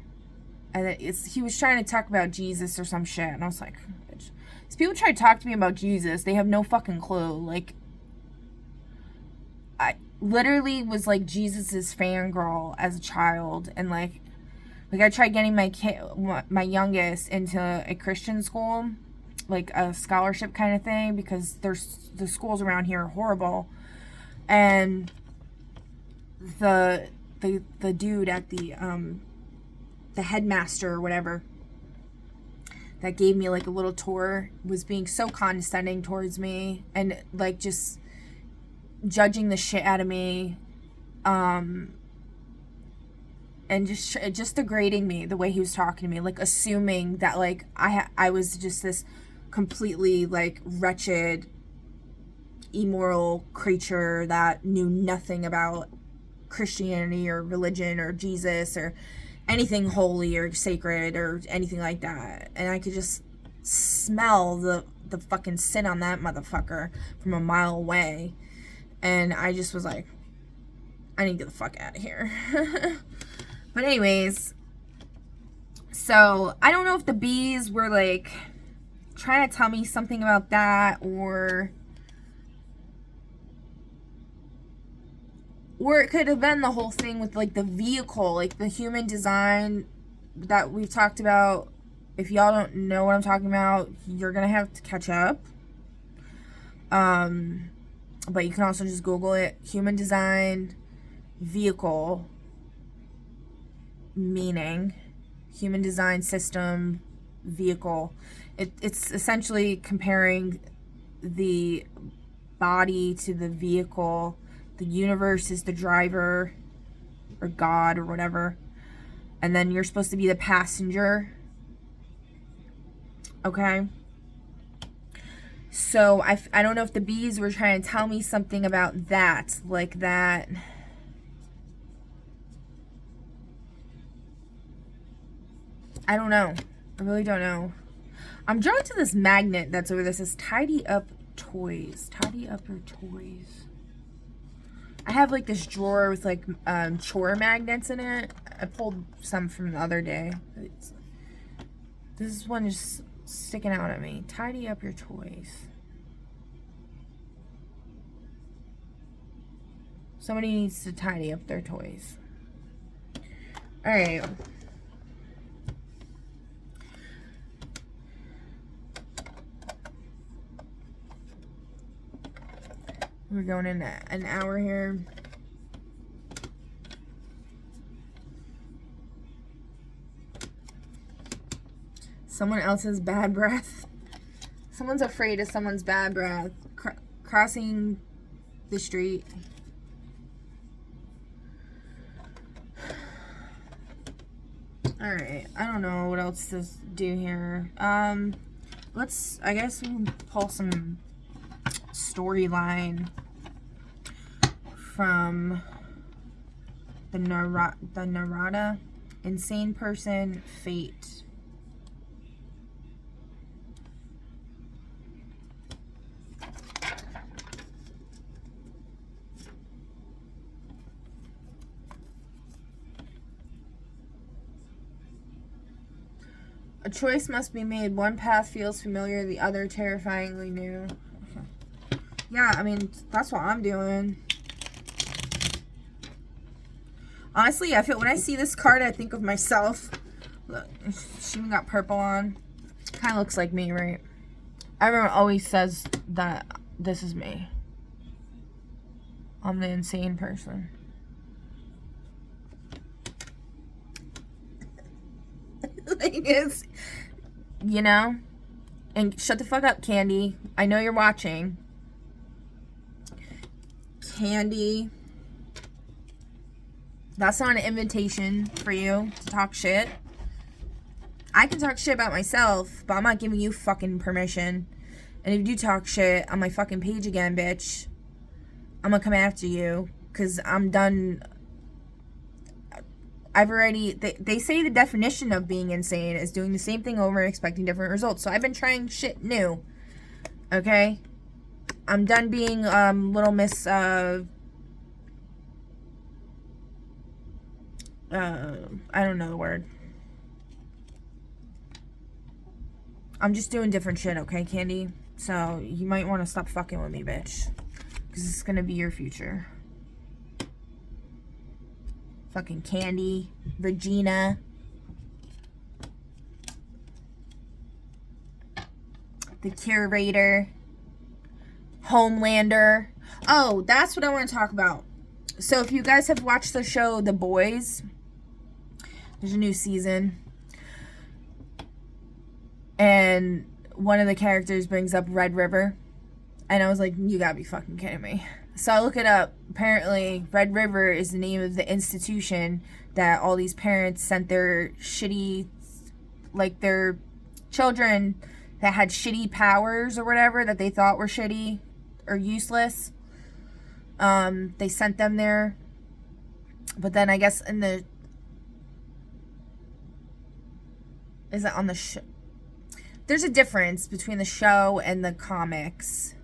And he was trying to talk about Jesus or some shit. And I was like, bitch. These people try to talk to me about Jesus. They have no fucking clue. Like, I literally was like Jesus's fangirl as a child. And like I tried getting my youngest into a Christian school, like a scholarship kind of thing, because the schools around here are horrible. And the dude at the headmaster or whatever that gave me like a little tour was being so condescending towards me and like just judging the shit out of me, and just degrading me the way he was talking to me, like assuming that like I was just this completely like wretched, immoral creature that knew nothing about Christianity or religion or Jesus or anything holy or sacred or anything like that. And I could just smell the fucking sin on that motherfucker from a mile away. And I just was like, I need to get the fuck out of here. But anyways, so I don't know if the bees were like trying to tell me something about that, or it could have been the whole thing with like the vehicle, like the human design that we've talked about. If y'all don't know what I'm talking about, you're gonna have to catch up. But you can also just Google it. Human design vehicle meaning. Human design system vehicle. It's essentially comparing the body to the vehicle. The universe is the driver, or God, or whatever. And then you're supposed to be the passenger. Okay? So I don't know if the bees were trying to tell me something about that. Like that. I don't know. I really don't know. I'm drawn to this magnet that's over this. Is tidy up toys. Tidy up your toys. I have like this drawer with like chore magnets in it. I pulled some from the other day. This one is sticking out at me. Tidy up your toys. Somebody needs to tidy up their toys. Alright. We're going in an hour here. Someone else's bad breath. Someone's afraid of someone's bad breath. Crossing the street. Alright, I don't know what else to do here. I guess we can pull some storyline from the Narada Insane Person Fate. A choice must be made. One path feels familiar, the other terrifyingly new. Okay. Yeah, I mean, that's what I'm doing. Honestly, I feel when I see this card, I think of myself. Look, she even got purple on. Kind of looks like me, right? Everyone always says that this is me. I'm the insane person. Like it's, you know, and shut the fuck up, Candy. I know you're watching. Candy, that's not an invitation for you to talk shit. I can talk shit about myself, but I'm not giving you fucking permission. And if you do talk shit on my fucking page again, bitch, I'm gonna come after you, because I'm done. I've already, they say the definition of being insane is doing the same thing over and expecting different results. So I've been trying shit new. Okay? I'm done being little miss, I don't know the word. I'm just doing different shit, okay, Candy? So you might want to stop fucking with me, bitch. Because it's going to be your future. Fucking Candy, Regina, the Curator, Homelander. Oh, that's what I want to talk about. So if you guys have watched the show The Boys, there's a new season. And one of the characters brings up Red River. And I was like, you gotta be fucking kidding me. So I look it up. Apparently, Red River is the name of the institution that all these parents sent their shitty, like their children that had shitty powers or whatever that they thought were shitty or useless. They sent them there. But then I guess in the... Is it on the show? There's a difference between the show and the comics.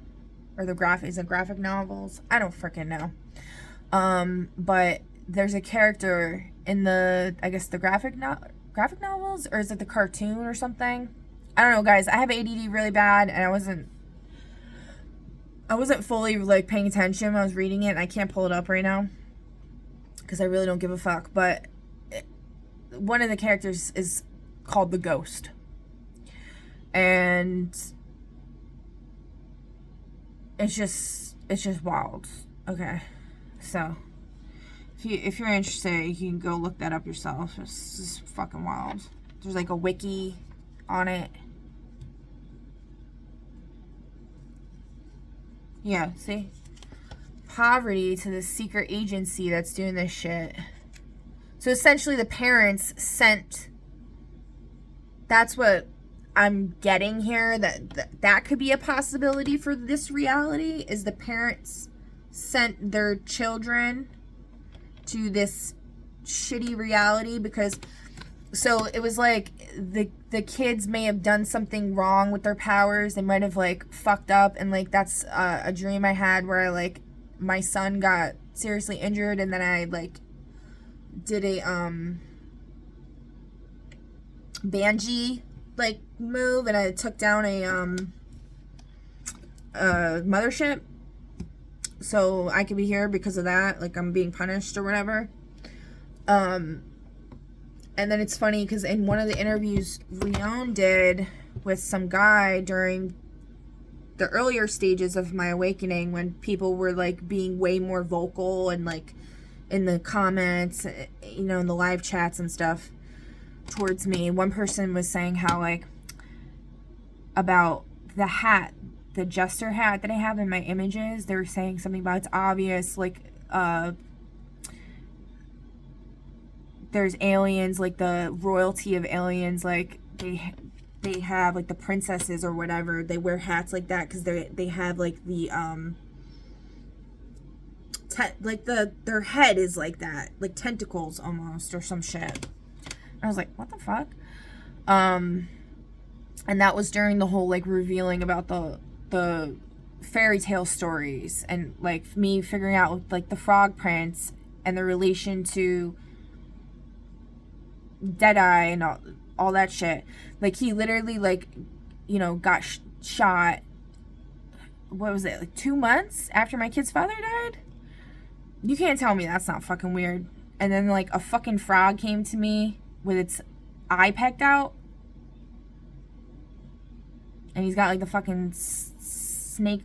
Or the graphic novels. I don't freaking know. But there's a character in the, I guess the graphic novels, or is it the cartoon or something? I don't know, guys. I have ADD really bad, and I wasn't fully like paying attention when I was reading it, and I can't pull it up right now because I really don't give a fuck. But one of the characters is called the Ghost, and it's just wild. Okay, so if you're interested, you can go look that up yourself. It's just fucking wild. There's like a wiki on it. Yeah, see? Poverty to the secret agency that's doing this shit. So essentially the parents sent... That's what I'm getting here. That could be a possibility for this reality. Is the parents sent their children to this shitty reality. Because So it was like the kids may have done something wrong with their powers. They might have like fucked up, and like that's a dream I had where I like my son got seriously injured, and then I like did a Banshee like move, and I took down a mothership, so I could be here because of that. Like I'm being punished or whatever. And then it's funny because in one of the interviews Rion did with some guy during the earlier stages of my awakening, when people were like being way more vocal and like in the comments, you know, in the live chats and stuff towards me, one person was saying how like about the hat, the jester hat that I have in my images, they were saying something about it's obvious like there's aliens, like the royalty of aliens, like they have like the princesses or whatever, they wear hats like that because they have like the like their head is like that, like tentacles almost or some shit. I was like, what the fuck? And that was during the whole like revealing about the fairy tale stories, and like me figuring out like the Frog Prince and the relation to Deadeye and all that shit. Like he literally like, you know, got shot, what was it, like 2 months after my kid's father died? You can't tell me that's not fucking weird. And then like a fucking frog came to me with its eye pecked out, and he's got like the fucking snake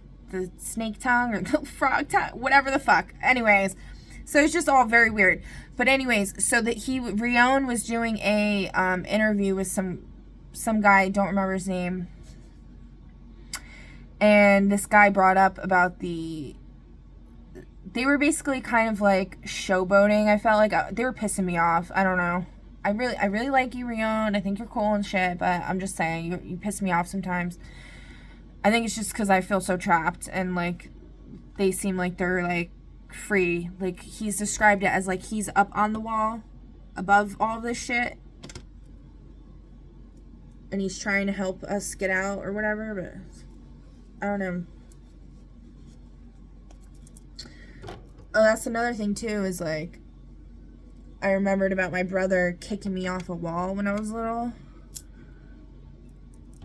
tongue or the frog tongue, whatever the fuck. Anyways, so it's just all very weird. But anyways, so that Rion was doing a interview with some guy, don't remember his name, and this guy brought up about they were basically kind of like showboating. I felt like they were pissing me off. I don't know. I really like you, Rion. I think you're cool and shit, but I'm just saying, you piss me off sometimes. I think it's just because I feel so trapped, and like they seem like they're like free. Like he's described it as like he's up on the wall above all this shit, and he's trying to help us get out or whatever, but I don't know. Oh, that's another thing too, is like I remembered about my brother kicking me off a wall when I was little,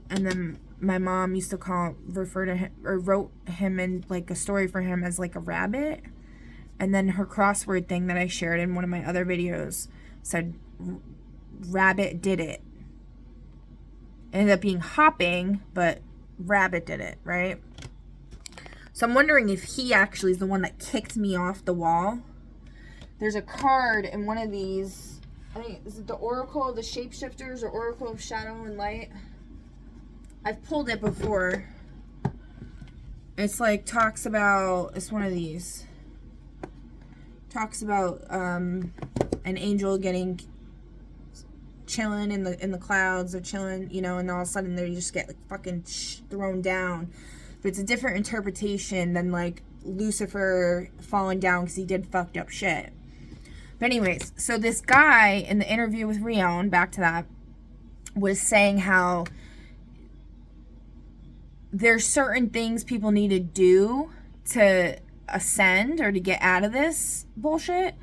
and then my mom used to refer to him, or wrote him in like a story for him as like a rabbit. And then her crossword thing that I shared in one of my other videos said, rabbit did it. It ended up being hopping, but rabbit did it, right? So I'm wondering if he actually is the one that kicked me off the wall. There's a card in one of these. I think, is it the Oracle of the Shapeshifters or Oracle of Shadow and Light? I've pulled it before. It's like talks about, it's one of these. Talks about an angel getting chilling in the clouds, or chilling, you know, and all of a sudden they just get like fucking thrown down. But it's a different interpretation than like Lucifer falling down because he did fucked up shit. But anyways, so this guy in the interview with Rion, back to that, was saying how there's certain things people need to do to ascend or to get out of this bullshit.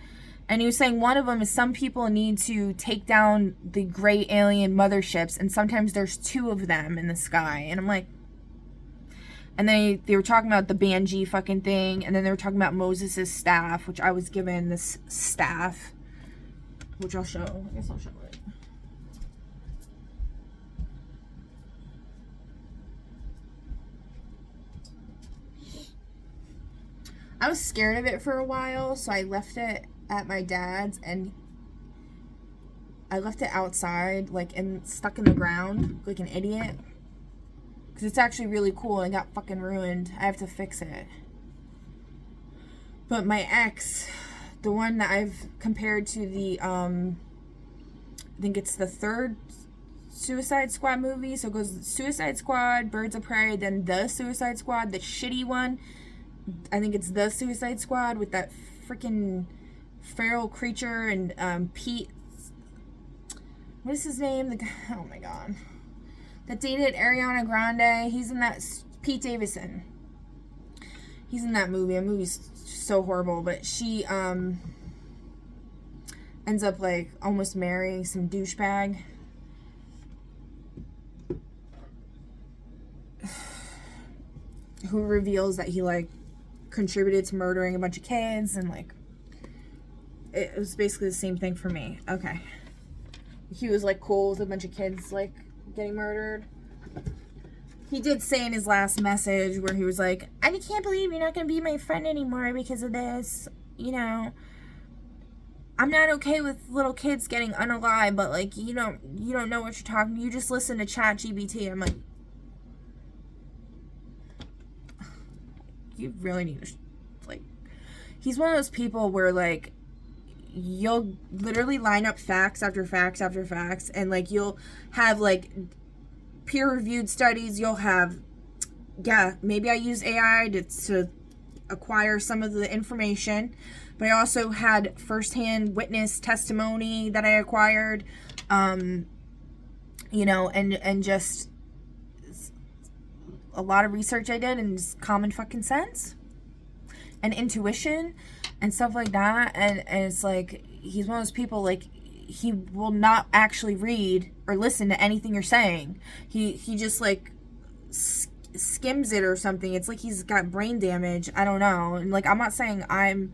And he was saying one of them is some people need to take down the great alien motherships, and sometimes there's 2 of them in the sky. And I'm like, and they were talking about the Banshee fucking thing, and then they were talking about Moses' staff, which I was given this staff, which I'll show. I guess I'll show it. I was scared of it for a while, so I left it at my dad's, and I left it outside, like, and stuck in the ground, like an idiot. Because it's actually really cool, and got fucking ruined. I have to fix it. But my ex, the one that I've compared to the, I think it's the 3rd Suicide Squad movie. So it goes Suicide Squad, Birds of Prey, then the Suicide Squad, the shitty one. I think it's the Suicide Squad with that freaking feral creature and Pete. what is his name? Oh my god. That dated Ariana Grande. He's in that. Pete Davidson. He's in that movie. That movie's so horrible, but she ends up like almost marrying some douchebag. Who reveals that he like contributed to murdering a bunch of kids, and like it was basically the same thing for me. Okay. He was like cool with a bunch of kids like getting murdered. He did say in his last message where he was like, I can't believe you're not going to be my friend anymore because of this. You know, I'm not okay with little kids getting unalive, but like you don't know what you're talking. You just listen to ChatGPT. I'm like, you really need to like. He's one of those people where like you'll literally line up facts after facts after facts, and like you'll have like peer-reviewed studies. You'll have, yeah, maybe I use AI to acquire some of the information, but I also had firsthand witness testimony that I acquired, you know, and just a lot of research I did, and just common fucking sense and intuition and stuff like that. And it's like, he's one of those people, like, he will not actually read or listen to anything you're saying. He just like skims it or something. It's like he's got brain damage. I don't know. And like, I'm not saying I'm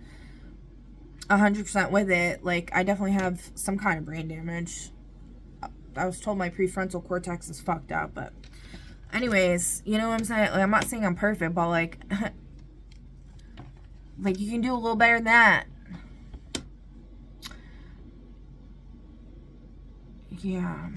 100% with it. Like, I definitely have some kind of brain damage. I was told my prefrontal cortex is fucked up, but anyways, you know what I'm saying? Like, I'm not saying I'm perfect, but like like you can do a little better than that. Yeah.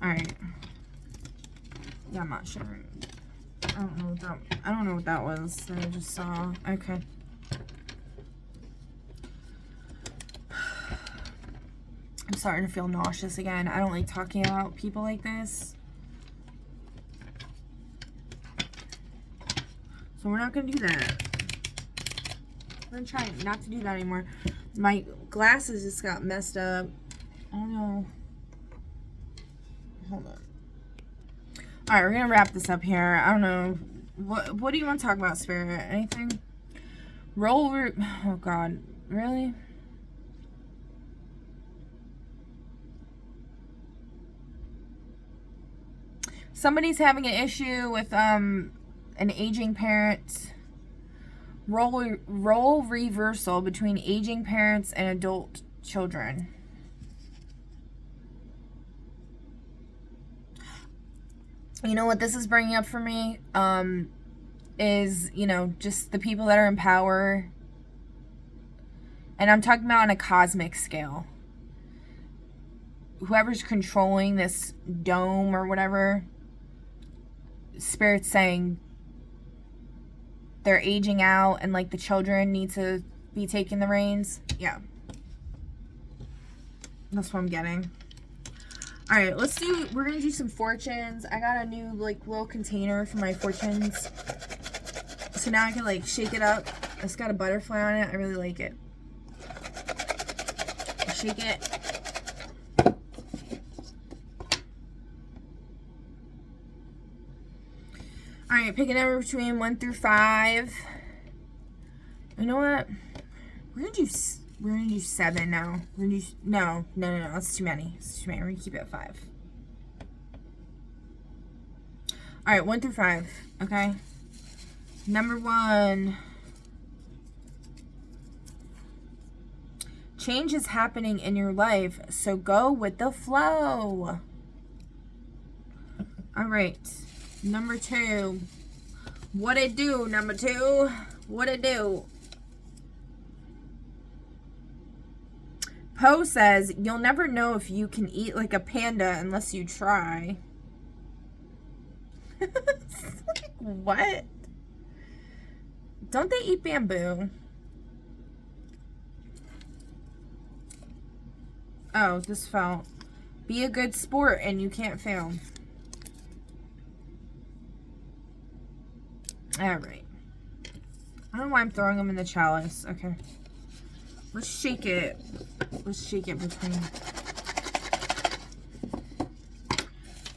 All right. Yeah, I'm not sure. I don't know what that was that I just saw. Okay. I'm starting to feel nauseous again. I don't like talking about people like this. So we're not going to do that. We're going to try not to do that anymore. My glasses just got messed up. I don't know. Hold on. Alright, we're going to wrap this up here. I don't know. What do you want to talk about, Spirit? Anything? Oh, God. Really? Somebody's having an issue with an aging parent. Role reversal between aging parents and adult children. You know what this is bringing up for me? Is, you know, just the people that are in power. And I'm talking about on a cosmic scale. Whoever's controlling this dome or whatever, Spirit's saying they're aging out and like the children need to be taking the reins. Yeah. That's what I'm getting. Alright, we're gonna do some fortunes. I got a new like little container for my fortunes. So now I can like shake it up. It's got a butterfly on it. I really like it. Shake it. Alright, pick a number between 1 through 5. You know what? We're gonna do 7 now. We're gonna do no. That's too many. We're gonna keep it at 5. Alright, 1 through 5. Okay. Number 1. Change is happening in your life, so go with the flow. Alright. Number 2. What it do, number 2? What it do? Poe says, you'll never know if you can eat like a panda unless you try. What? Don't they eat bamboo? Oh, this fell. Be a good sport and you can't fail. Alright. I don't know why I'm throwing them in the chalice. Okay. Let's shake it. Let's shake it between.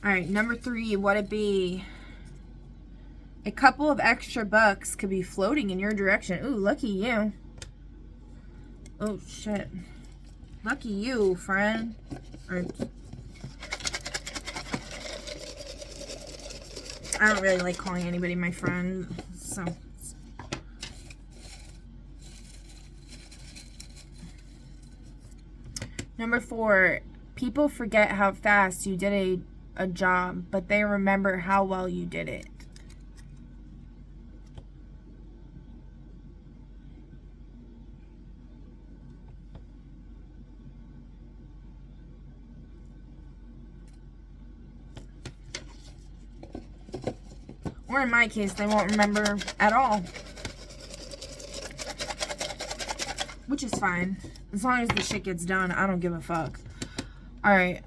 Alright, number 3. What it be? A couple of extra bucks could be floating in your direction. Ooh, lucky you. Oh, shit. Lucky you, friend. Or, I don't really like calling anybody my friend, so. Number 4, people forget how fast you did a job, but they remember how well you did it. Or in my case, they won't remember at all. Which is fine. As long as the shit gets done, I don't give a fuck. Alright,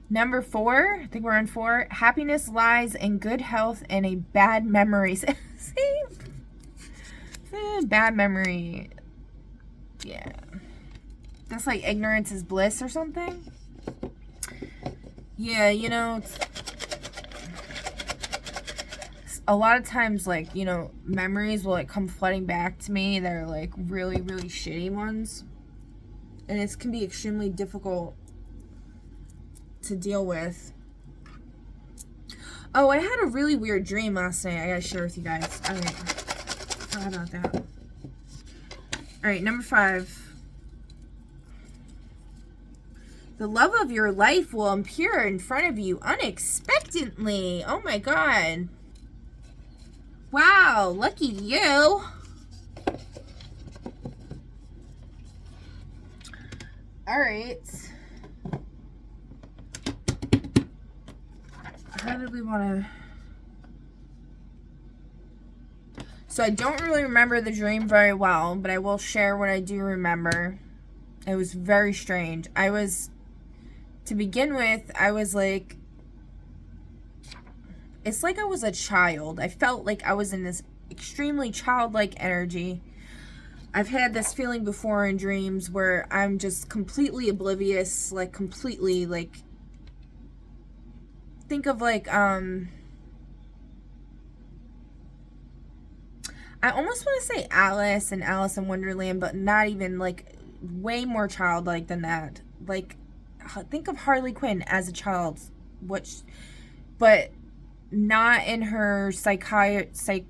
number 4, I think we're on 4. Happiness lies in good health and a bad memory. See? Bad memory. Yeah. That's like ignorance is bliss or something? Yeah, you know, a lot of times, like, you know, memories will, like, come flooding back to me. They're, like, really, really shitty ones. And it can be extremely difficult to deal with. Oh, I had a really weird dream last night. I gotta share with you guys. Alright. Forgot about that. Alright, number 5. The love of your life will appear in front of you unexpectedly. Oh my god. Wow, lucky you. Alright. How did we want to... So I don't really remember the dream very well, but I will share what I do remember. It was very strange. To begin with, I was like, it's like I was a child. I felt like I was in this extremely childlike energy. I've had this feeling before in dreams where I'm just completely oblivious, like completely, like, think of like, I almost want to say Alice and Alice in Wonderland, but not even, like, way more childlike than that. Like, think of Harley Quinn as a child, but not in her forensic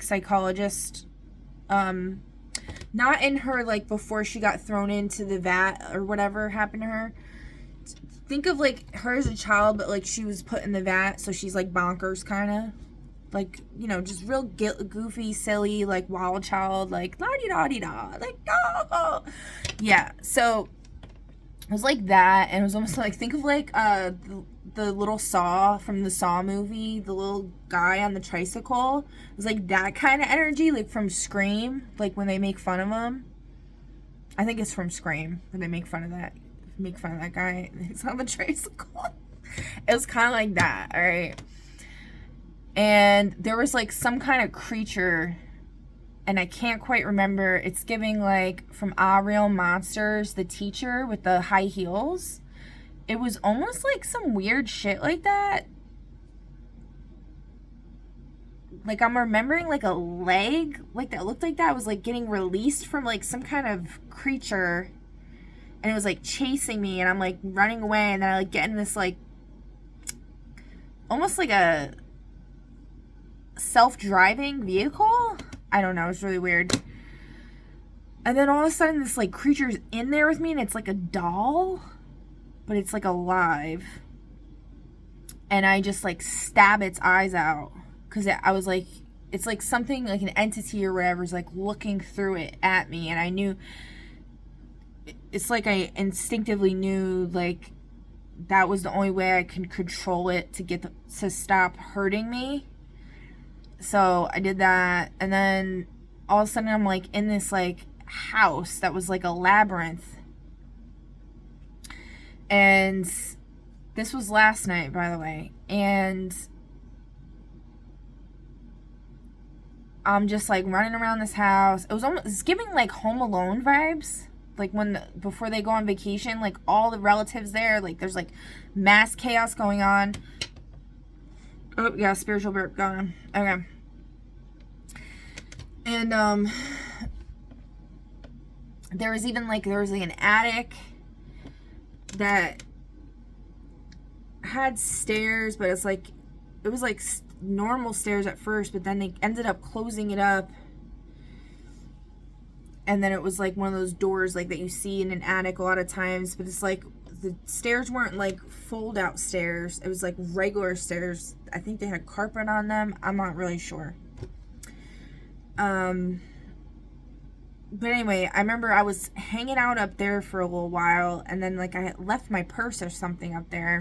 psychologist, not in her, like, before she got thrown into the vat or whatever happened to her. Think of, like, her as a child, but, like, she was put in the vat, so she's, like, bonkers, kind of. Like, you know, just real goofy, silly, like, wild child, like, la-di-da-di-da, like, oh! Yeah, so... it was like that, and it was almost like, think of like the little Saw from the Saw movie, the little guy on the tricycle. It was like that kind of energy, like from Scream, like when they make fun of him. I think it's from Scream when they make fun of that guy. He's on the tricycle. It was kind of like that, all right. And there was like some kind of creature, and I can't quite remember. It's giving like from Ah Real Monsters, the teacher with the high heels. It was almost like some weird shit like that. Like I'm remembering like a leg like that looked like that was like getting released from like some kind of creature. And it was like chasing me, and I'm like running away, and then I like get in this like almost like a self-driving vehicle. I don't know, it's really weird. And then all of a sudden this like creature's in there with me, and it's like a doll, but it's like alive. And I just like stab its eyes out, because I was like, it's like something like an entity or whatever is like looking through it at me, and I knew, it's like I instinctively knew like that was the only way I could control it to stop hurting me. So I did that, and then all of a sudden I'm like in this like house that was like a labyrinth. And this was last night, by the way. And I'm just like running around this house. It's giving like Home Alone vibes. Like before they go on vacation, like all the relatives there, like there's like mass chaos going on. Oh, yeah, spiritual burp going on. Okay. And there was like an attic that had stairs, but it was like normal stairs at first, but then they ended up closing it up, and then it was like one of those doors like that you see in an attic a lot of times, but it's like the stairs weren't like fold out stairs, it was like regular stairs. I think they had carpet on them, I'm not really sure. But anyway, I remember I was hanging out up there for a little while, and then like I had left my purse or something up there.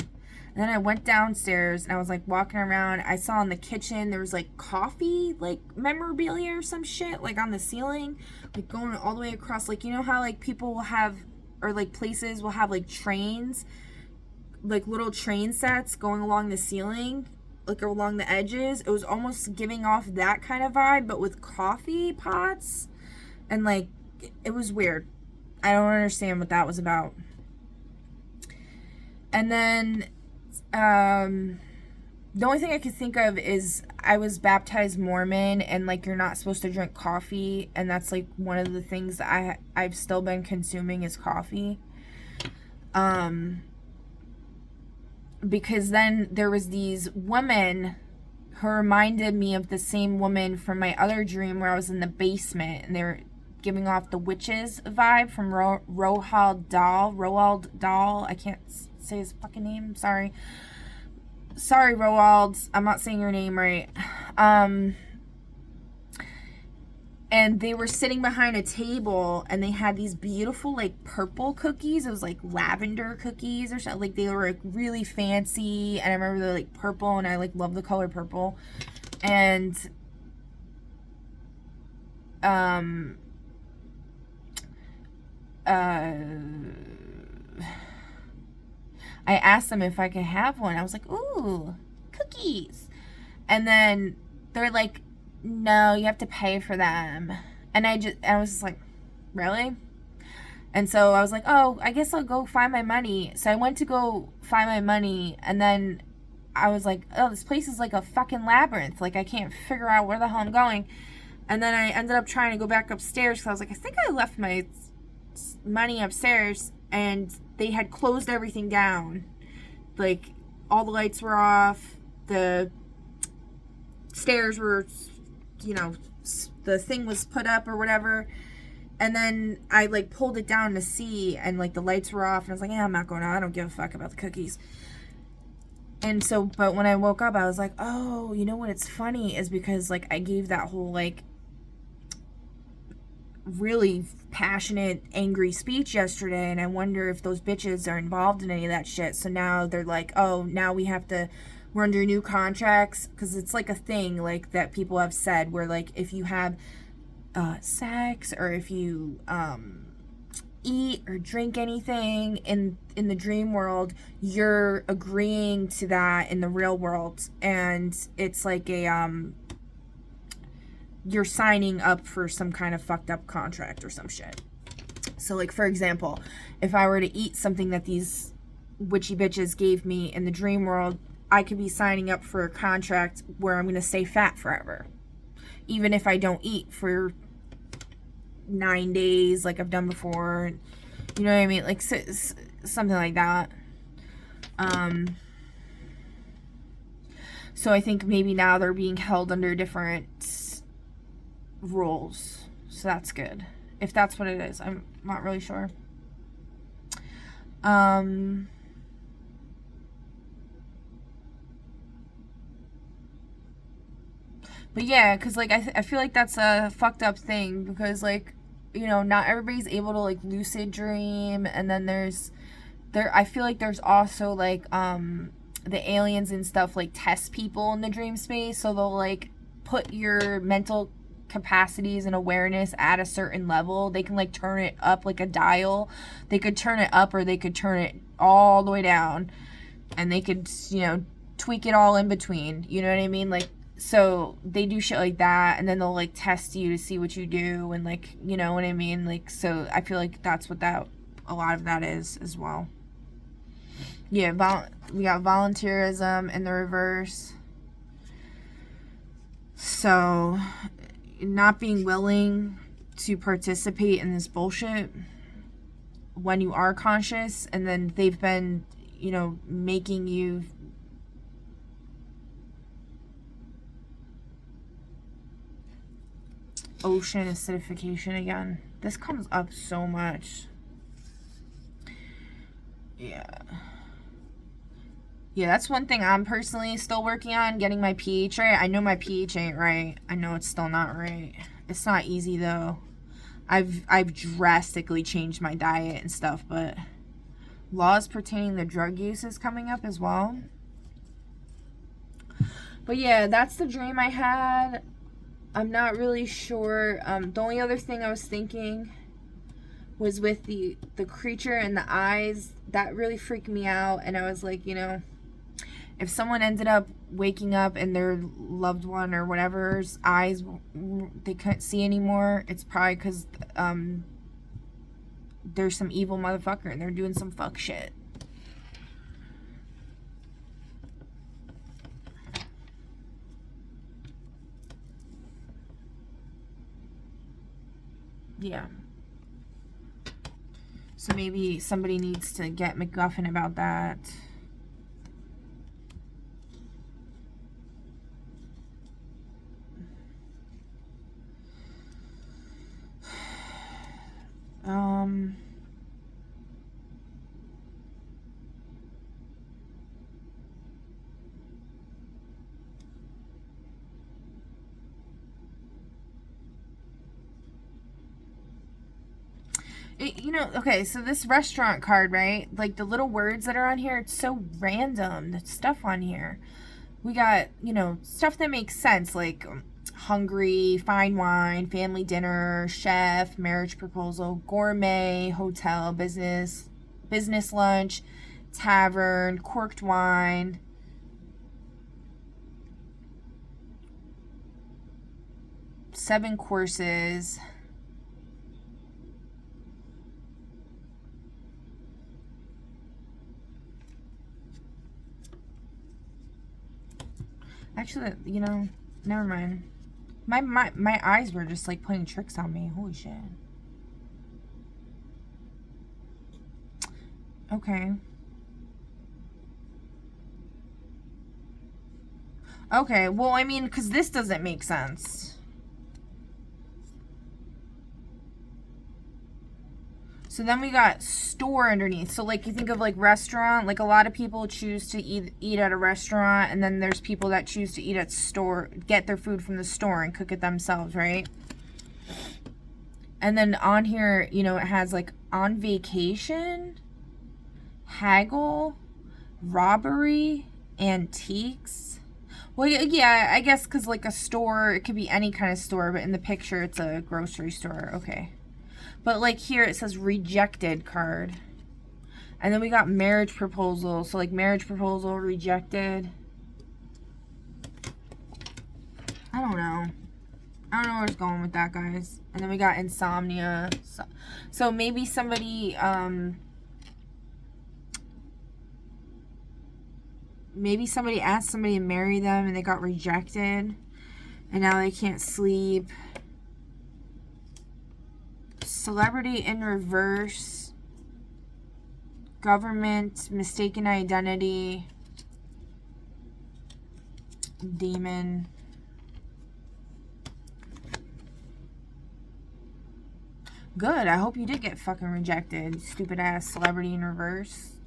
And then I went downstairs and I was like walking around. I saw in the kitchen there was like coffee, like memorabilia or some shit, like on the ceiling, like going all the way across. Like, you know how like people will have, or like places will have like trains, like little train sets going along the ceiling, like along the edges. It was almost giving off that kind of vibe, but with coffee pots. And like, it was weird. I don't understand what that was about. And then the only thing I could think of is I was baptized Mormon, and like you're not supposed to drink coffee, and that's like one of the things that I've still been consuming is coffee. Because then there was these women who reminded me of the same woman from my other dream where I was in the basement, and they were giving off the witches vibe from Roald Dahl. I can't say his fucking name. Sorry, Roald. I'm not saying your name right. And they were sitting behind a table, and they had these beautiful like purple cookies. It was like lavender cookies or something. Like they were like really fancy, and I remember they're like purple, and I like love the color purple. And I asked them if I could have one. I was like, ooh, cookies. And then they're like, no, you have to pay for them. And I was just like, really? And so I was like, oh, I guess I'll go find my money. So I went to go find my money, and then I was like, oh, this place is like a fucking labyrinth. Like, I can't figure out where the hell I'm going. And then I ended up trying to go back upstairs because I was like, I think I left my money upstairs, and they had closed everything down. Like, all the lights were off, the stairs were, you know, the thing was put up or whatever. And then I like pulled it down to see, and like the lights were off, and I was like, yeah, I'm not going out, I don't give a fuck about the cookies. And so, but when I woke up, I was like, oh, you know what, it's funny is because like I gave that whole like really passionate, angry speech yesterday, and I wonder if those bitches are involved in any of that shit. So now they're like, oh, now we're under new contracts, because it's like a thing like that people have said where like if you have sex, or if you eat or drink anything in the dream world, you're agreeing to that in the real world, and it's like a you're signing up for some kind of fucked up contract or some shit. So like, for example, if I were to eat something that these witchy bitches gave me in the dream world, I could be signing up for a contract where I'm going to stay fat forever, even if I don't eat for 9 days like I've done before. You know what I mean? Like something like that. So I think maybe now they're being held under different rules, so that's good, if that's what it is. I'm not really sure. But yeah, because like I feel like that's a fucked up thing, because like, you know, not everybody's able to like lucid dream, and then I feel like there's also like the aliens and stuff like test people in the dream space, so they'll like put your mental capacities and awareness at a certain level. They can like turn it up like a dial. They could turn it up or they could turn it all the way down, and they could, you know, tweak it all in between. You know what I mean? Like, so they do shit like that, and then they'll like test you to see what you do, and like, you know what I mean? Like, so I feel like that's what that, a lot of that is as well. Yeah, we got volunteerism in the reverse. So, not being willing to participate in this bullshit when you are conscious, and then they've been, you know, making you ocean acidification again. This comes up so much. Yeah. Yeah, that's one thing I'm personally still working on, getting my pH right. I know my pH ain't right. I know it's still not right. It's not easy though. I've drastically changed my diet and stuff, but laws pertaining to drug use is coming up as well. But yeah, that's the dream I had. I'm not really sure. The only other thing I was thinking was with the creature and the eyes. That really freaked me out, and I was like, you know, if someone ended up waking up and their loved one or whatever's eyes, they couldn't see anymore, it's probably because there's some evil motherfucker and they're doing some fuck shit. Yeah. So maybe somebody needs to get MacGuffin about that. You know, okay, so this restaurant card, right? Like the little words that are on here, it's so random, the stuff on here. We got, you know, stuff that makes sense, like hungry, fine wine, family dinner, chef, marriage proposal, gourmet, hotel, business lunch, tavern, corked wine. Seven courses. Actually, you know, never mind. My eyes were just like playing tricks on me. Holy shit. Okay. Okay, well, I mean, because this doesn't make sense. So then we got store underneath. So like you think of like restaurant, like a lot of people choose to eat at a restaurant, and then there's people that choose to eat at store, get their food from the store and cook it themselves, right? And then on here, you know, it has like on vacation, haggle, robbery, antiques. Well, yeah, I guess because like a store, it could be any kind of store, but in the picture it's a grocery store. Okay. But like here it says rejected card. And then we got marriage proposal. So like marriage proposal, rejected. I don't know. I don't know where it's going with that, guys. And then we got insomnia. So maybe somebody, asked somebody to marry them and they got rejected. And now they can't sleep. Celebrity in reverse, government, mistaken identity, demon. Good, I hope you did get fucking rejected, stupid ass celebrity in reverse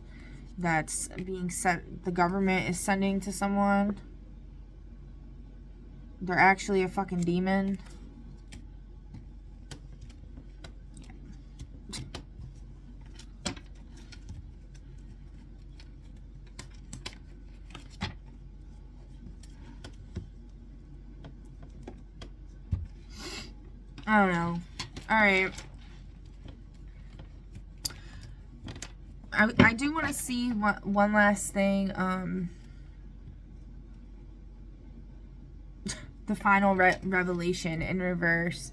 that's being sent, the government is sending to someone. They're actually a fucking demon. I don't know. Alright. I do want to see one last thing. The final revelation in reverse.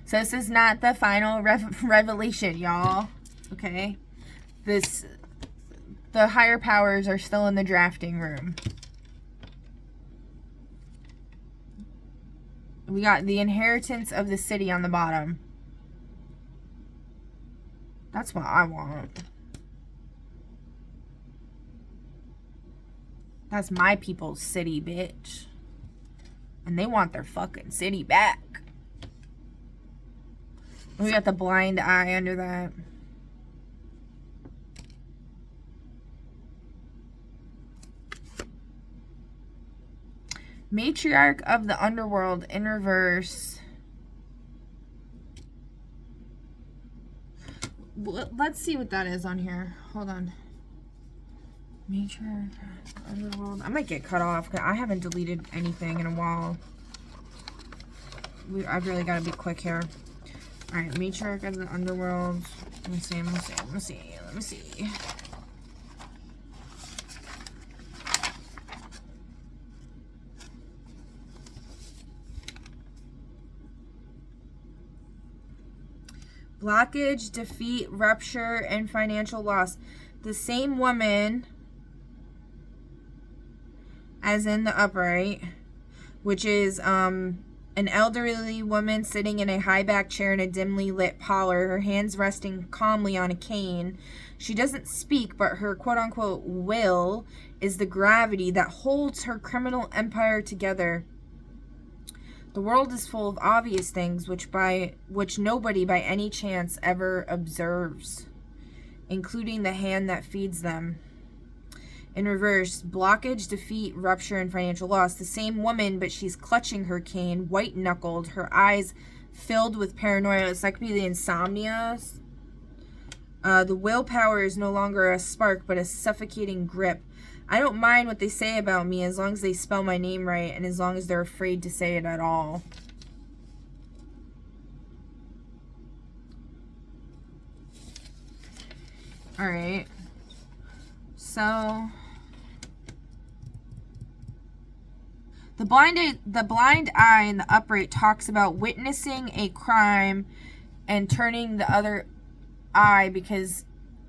So this is not the final revelation, y'all. Okay? The higher powers are still in the drafting room. We got the inheritance of the city on the bottom. That's what I want. That's my people's city, bitch. And they want their fucking city back. We got the blind eye under that. Matriarch of the Underworld in reverse. Let's see what that is on here. Hold on. Matriarch of the Underworld. I might get cut off because I haven't deleted anything in a while. I've really got to be quick here. Alright, Matriarch of the Underworld. Let me see. Blockage, defeat, rupture, and financial loss. The same woman as in the upright, which is an elderly woman sitting in a high-back chair in a dimly lit parlor, her hands resting calmly on a cane. She doesn't speak, but her quote-unquote will is the gravity that holds her criminal empire together. The world is full of obvious things which nobody by any chance ever observes, including the hand that feeds them. In reverse, blockage, defeat, rupture, and financial loss. The same woman, but she's clutching her cane, white-knuckled, her eyes filled with paranoia. It's like the insomnia. The willpower is no longer a spark, but a suffocating grip. I don't mind what they say about me as long as they spell my name right and as long as they're afraid to say it at all. Alright. So the blind eye in the upright talks about witnessing a crime and turning the other eye because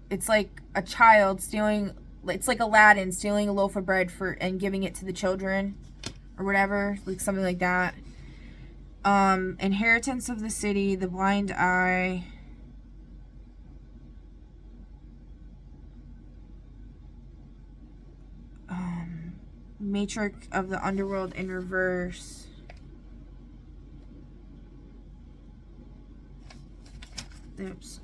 it's like a child stealing. It's like Aladdin stealing a loaf of bread and giving it to the children or whatever, like something like that. Inheritance of the city, the blind eye. Matriarch of the Underworld in reverse. Oops.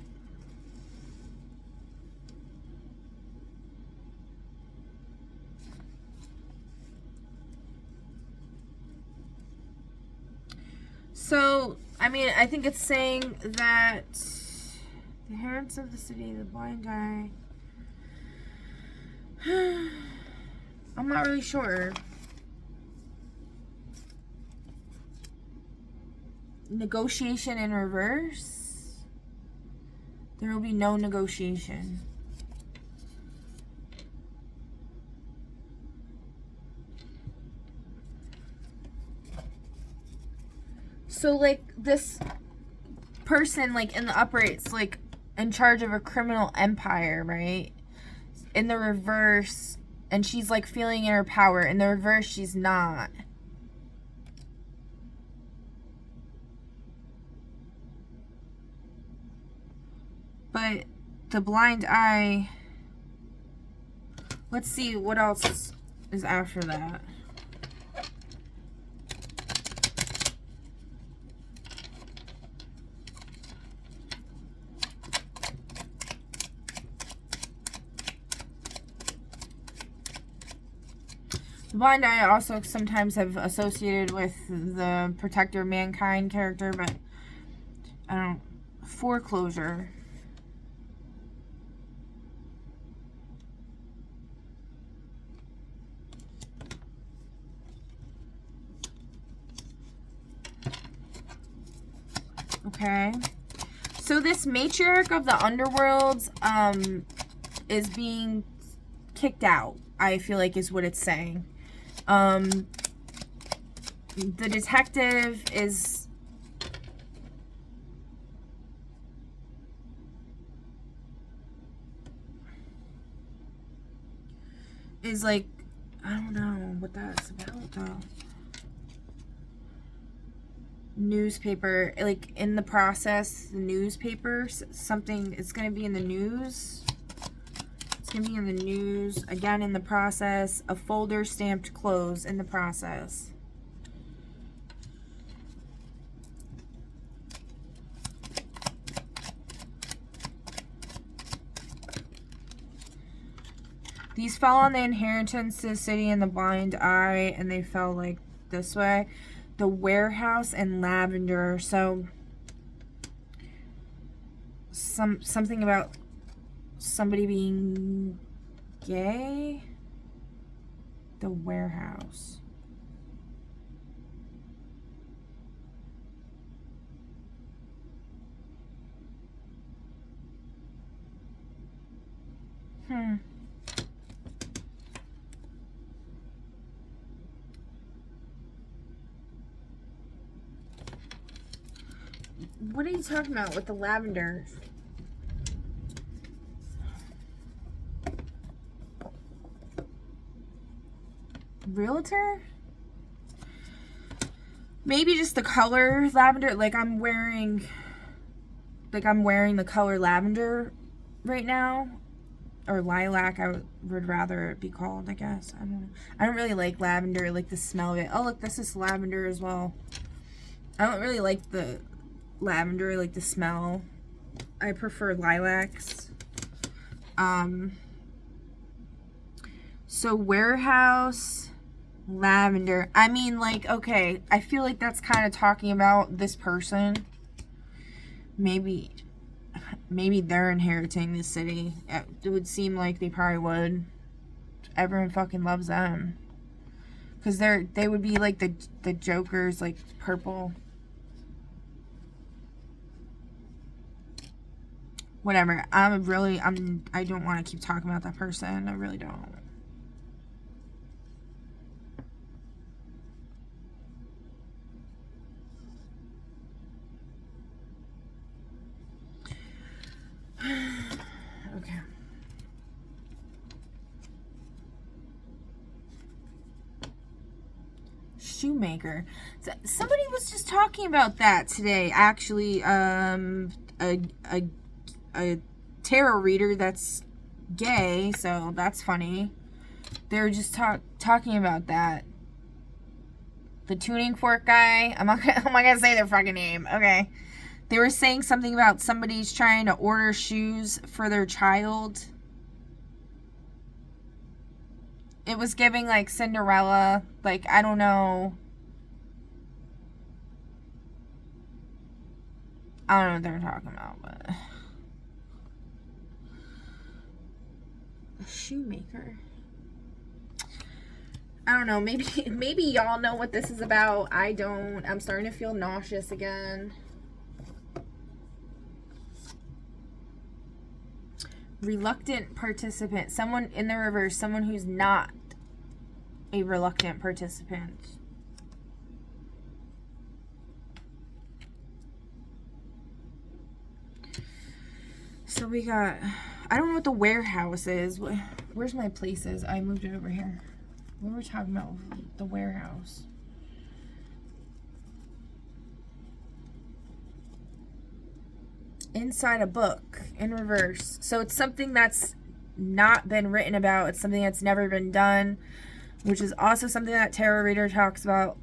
So, I mean, I think it's saying that the inheritance of the city, the blind eye. I'm not really sure. Negotiation in reverse. There will be no negotiation. So, like, this person, like, in the upright's, like, in charge of a criminal empire, right? In the reverse, and she's, like, feeling in her power. In the reverse, she's not. But the blind eye... Let's see what else is after that. The blind eye also sometimes have associated with the protector of mankind character, but I don't. Foreclosure. Okay. So this matriarch of the underworld is being kicked out, I feel like is what it's saying. The detective is like, I don't know what that's about though. Newspaper, like in the process, the newspaper, something, it's going to be in the news. It's going to be in the news. Again, in the process, a folder stamped close in the process. These fell on the inheritance to the city and the blind eye, and they fell like this way. The warehouse and lavender. So something about somebody being gay. The warehouse. What are you talking about with the lavender? Realtor? Maybe just the color lavender. Like I'm wearing the color lavender right now. Or lilac, I would rather it be called, I guess. I don't know. I don't really like lavender, like the smell of it. Oh, look, this is lavender as well. I don't really like the lavender, like the smell. I prefer lilacs. So warehouse, lavender. I mean, like, okay, I feel like that's kind of talking about this person. Maybe they're inheriting this city. It would seem like they probably would. Everyone fucking loves them. Because they would be like the Jokers, like purple. Whatever. I don't want to keep talking about that person. I really don't. Okay. Shoemaker. Somebody was just talking about that today. Actually, a tarot reader that's gay, so that's funny. They were just talking about that. The tuning fork guy. I'm not gonna say their fucking name. Okay. They were saying something about somebody's trying to order shoes for their child. It was giving like Cinderella. Like, I don't know. I don't know what they're talking about, but a shoemaker. I don't know. Maybe y'all know what this is about. I don't. I'm starting to feel nauseous again. Reluctant participant. Someone in the reverse. Someone who's not a reluctant participant. So we got, I don't know what the warehouse is. Where's my places? I moved it over here. What were we talking about? The warehouse. Inside a book in reverse. So it's something that's not been written about. It's something that's never been done, which is also something that Tarot Reader talks about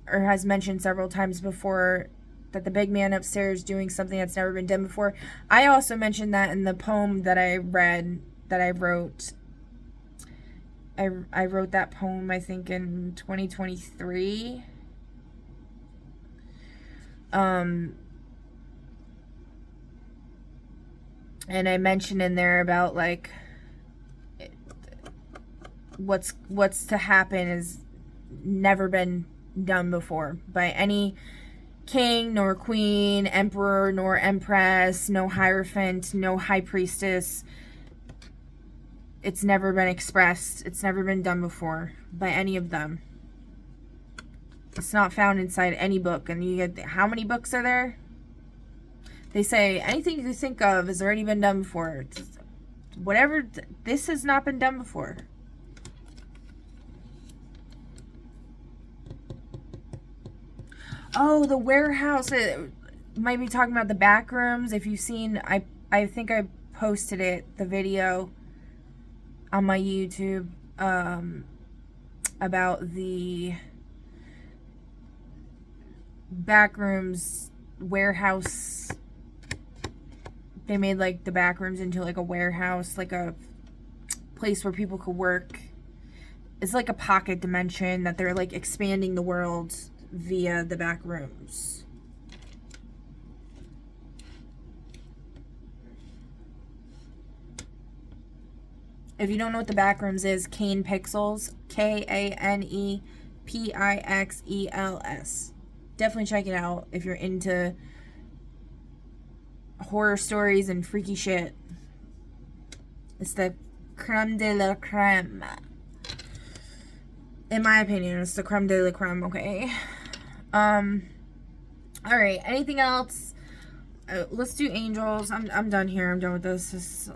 or has mentioned several times before, that the big man upstairs doing something that's never been done before. I also mentioned that in the poem that I read, that I wrote. I wrote that poem, I think, in 2023. And I mentioned in there about, like, what's to happen is never been done before by any king, nor queen, emperor, nor empress, no hierophant, no high priestess. It's never been expressed. It's never been done before by any of them. It's not found inside any book. And you get, how many books are there? They say anything you think of has already been done before. Whatever, this has not been done before. Oh, the warehouse. It might be talking about the back rooms. If you've seen, I think I posted it, the video on my YouTube, about the back rooms warehouse. They made like the back rooms into like a warehouse, like a place where people could work. It's like a pocket dimension that they're like expanding the world via the back rooms. If you don't know what the back rooms is, Kane Pixels, Kanepixels. Definitely check it out if you're into horror stories and freaky shit. It's the creme de la creme. In my opinion, it's the creme de la creme, okay? Alright, anything else? Let's do angels. I'm done here. I'm done with this.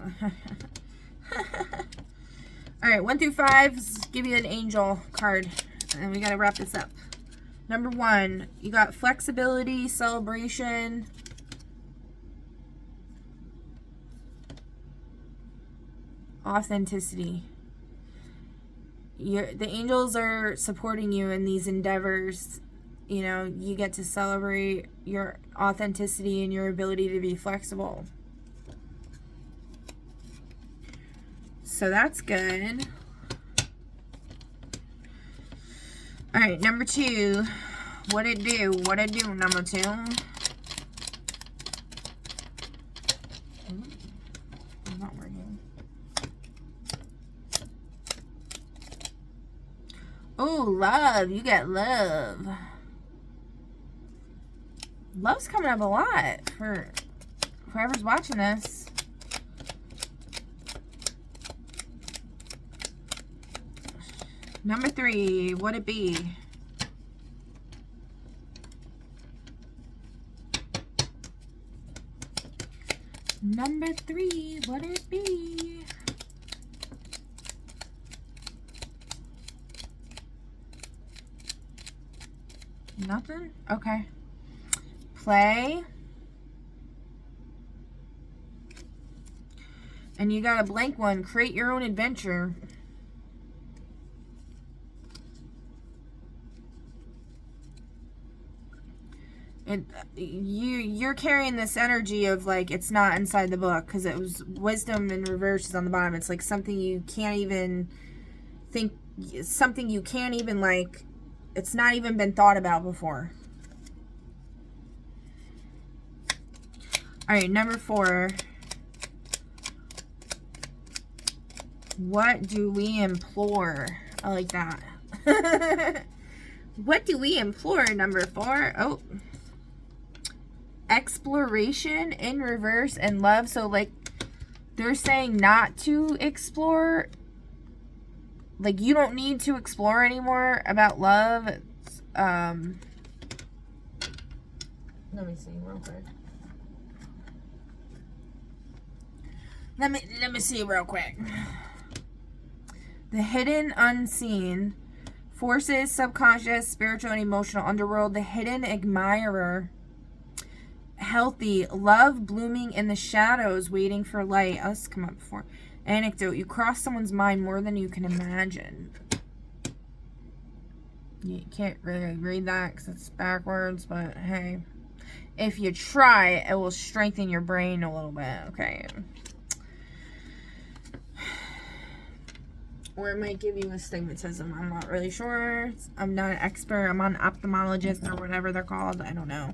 Alright, 1 through 5. Let's give you an angel card. And we gotta wrap this up. Number 1, you got flexibility, celebration, authenticity. The angels are supporting you in these endeavors. You know, you get to celebrate your authenticity and your ability to be flexible. So that's good. Alright, number 2. What it do? What it do, number 2? Not working. Oh, love. You get love. Love's coming up a lot for whoever's watching this. Number 3, what it be? Number 3, what it be? Nothing? Okay. Play. And you got a blank one. Create your own adventure. And you're carrying this energy of like it's not inside the book because it was wisdom in reverse is on the bottom. It's like something you can't even think, something you can't even like, it's not even been thought about before. All right, number 4. What do we implore? I like that. What do we implore? Number 4. Oh. Exploration in reverse and love. So like they're saying not to explore, like you don't need to explore anymore about love. Let me see real quick. Let me see real quick. The hidden unseen forces, subconscious, spiritual and emotional underworld, the hidden admirer. Healthy, love blooming in the shadows, waiting for light. Oh, this come up before. Anecdote, you cross someone's mind more than you can imagine. You can't really read that because it's backwards, but hey. If you try, it will strengthen your brain a little bit, okay? Or it might give you astigmatism. I'm not really sure. I'm not an expert. I'm an ophthalmologist or whatever they're called. I don't know.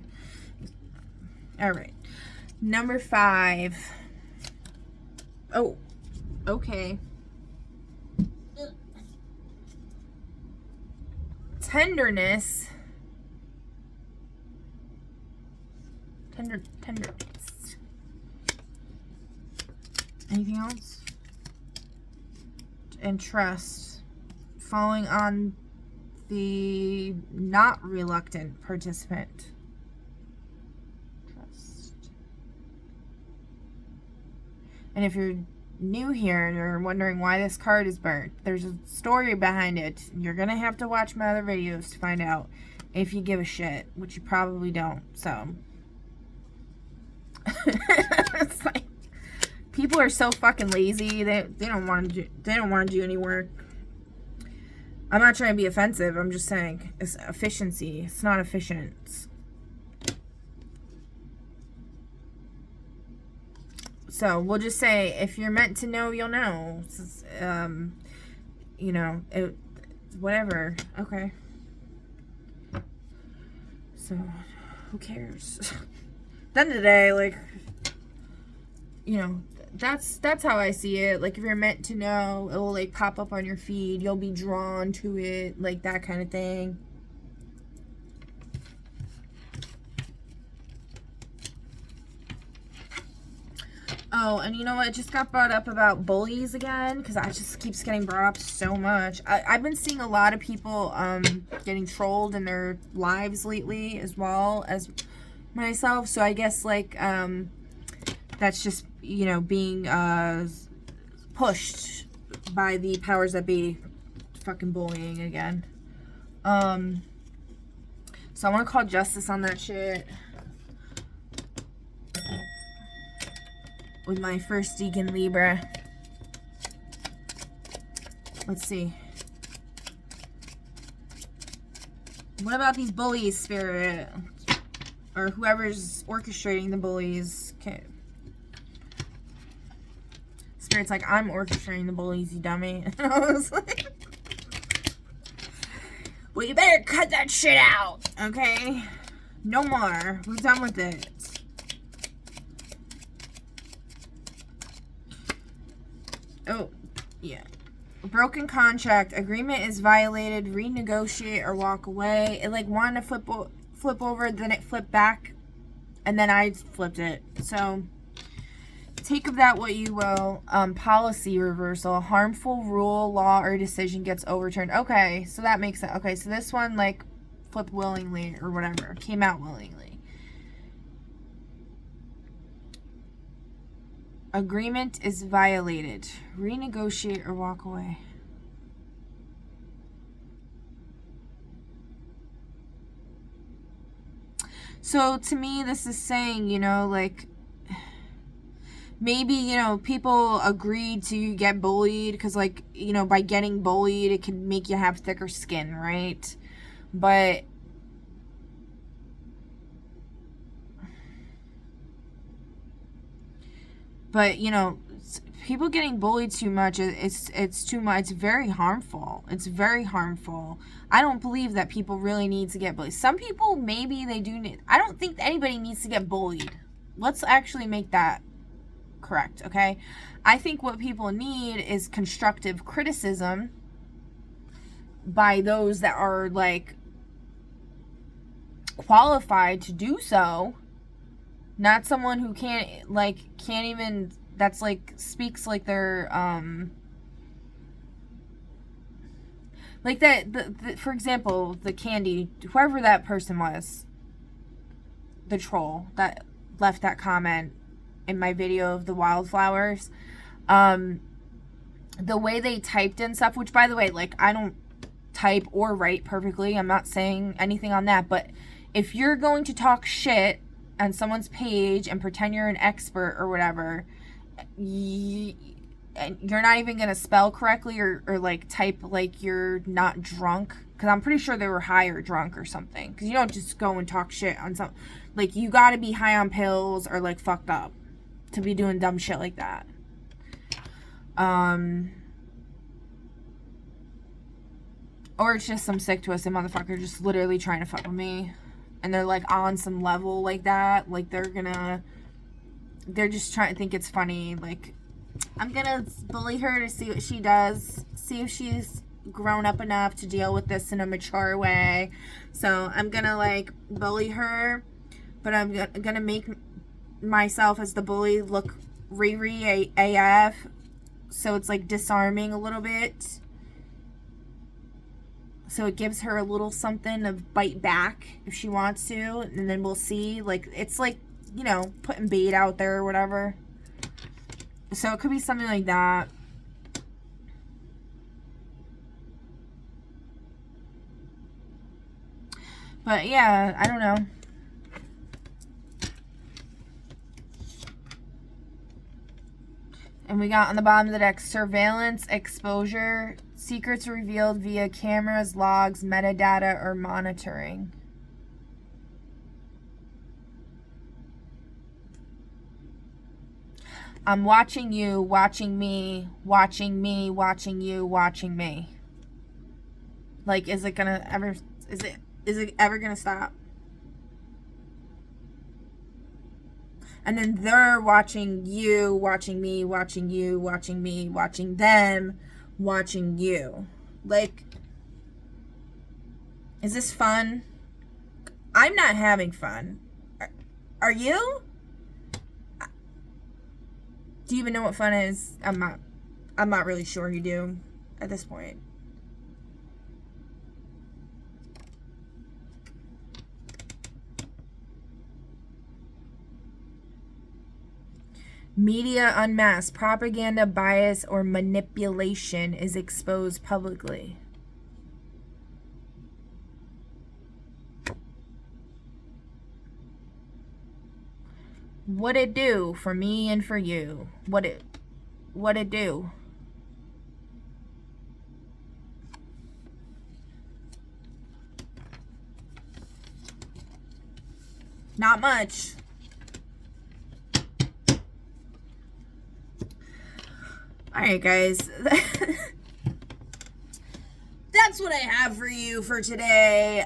All right. Number 5. Oh, okay. Tenderness Tenderness. Anything else? And trust. Falling on the not reluctant participant. Trust. And if you're new here and you're wondering why this card is burnt, there's a story behind it. You're gonna have to watch my other videos to find out if you give a shit, which you probably don't. So it's like people are so fucking lazy. They don't want to do any work. I'm not trying to be offensive. I'm just saying it's efficiency. It's not efficient. So we'll just say, if you're meant to know, you'll know. You know, whatever. Okay. So, who cares? At the end of the day, like, you know, that's how I see it. Like, if you're meant to know, it will, like, pop up on your feed. You'll be drawn to it, like, that kind of thing. Oh, and you know what? It just got brought up about bullies again, because I just keeps getting brought up so much. I've been seeing a lot of people getting trolled in their lives lately, as well as myself. So I guess, like, that's just, you know, being pushed by the powers that be. Fucking bullying again. So I want to call justice on that shit. With my first Deacon Libra. Let's see. What about these bullies, Spirit? Or whoever's orchestrating the bullies. Okay. Spirit's like, I'm orchestrating the bullies, you dummy. And I was like, well, you better cut that shit out, okay? No more. We're done with it. Oh, yeah. Broken contract. Agreement is violated. Renegotiate or walk away. It, like, wanted to flip over, then it flipped back, and then I flipped it. So, take of that what you will. Policy reversal. Harmful rule, law, or decision gets overturned. Okay, so that makes sense. Okay, so this one, like, flipped willingly or whatever. Came out willingly. Agreement is violated. Renegotiate or walk away. So to me, this is saying, you know, like, maybe, you know, people agreed to get bullied because, like, you know, by getting bullied, it can make you have thicker skin, right? But you know, people getting bullied too much, it's too much. It's very harmful. It's very harmful. I don't believe that people really need to get bullied. Some people, maybe they do need. I don't think anybody needs to get bullied. Let's actually make that correct, okay? I think what people need is constructive criticism by those that are, like, qualified to do so. Not someone who can't even, that's, like, speaks like they're, like that, for example, the Candy, whoever that person was, the troll that left that comment in my video of the wildflowers, the way they typed and stuff, which, by the way, like, I don't type or write perfectly, I'm not saying anything on that, but if you're going to talk shit on someone's page and pretend you're an expert or whatever, you're not even going to spell correctly or like type like you're not drunk, because I'm pretty sure they were high or drunk or something, because you don't just go and talk shit on some, like, you got to be high on pills or, like, fucked up to be doing dumb shit like that. Or it's just some sick twisted motherfucker just literally trying to fuck with me. And they're, like, on some level like that. Like, they're just trying to think it's funny. Like, I'm gonna bully her to see what she does. See if she's grown up enough to deal with this in a mature way. So, I'm gonna, like, bully her but I'm gonna make myself as the bully look Riri AF, so it's like disarming a little bit, so it gives her a little something to bite back if she wants to, and then we'll see. Like, it's like, you know, putting bait out there or whatever. So it could be something like that. But yeah, I don't know. And we got on the bottom of the deck, surveillance, exposure, secrets revealed via cameras, logs, metadata, or monitoring. I'm watching you, watching me, watching me, watching you, watching me. Like, is it ever gonna stop? And then they're watching you, watching me, watching you, watching me, watching them, watching you. Like, is this fun? I'm not having fun. Are you? Do you even know what fun is? I'm not really sure you do at this point. Media unmasked. Propaganda, bias, or manipulation is exposed publicly. What it do for me and for you? What it do? Not much. Alright, guys. That's what I have for you for today.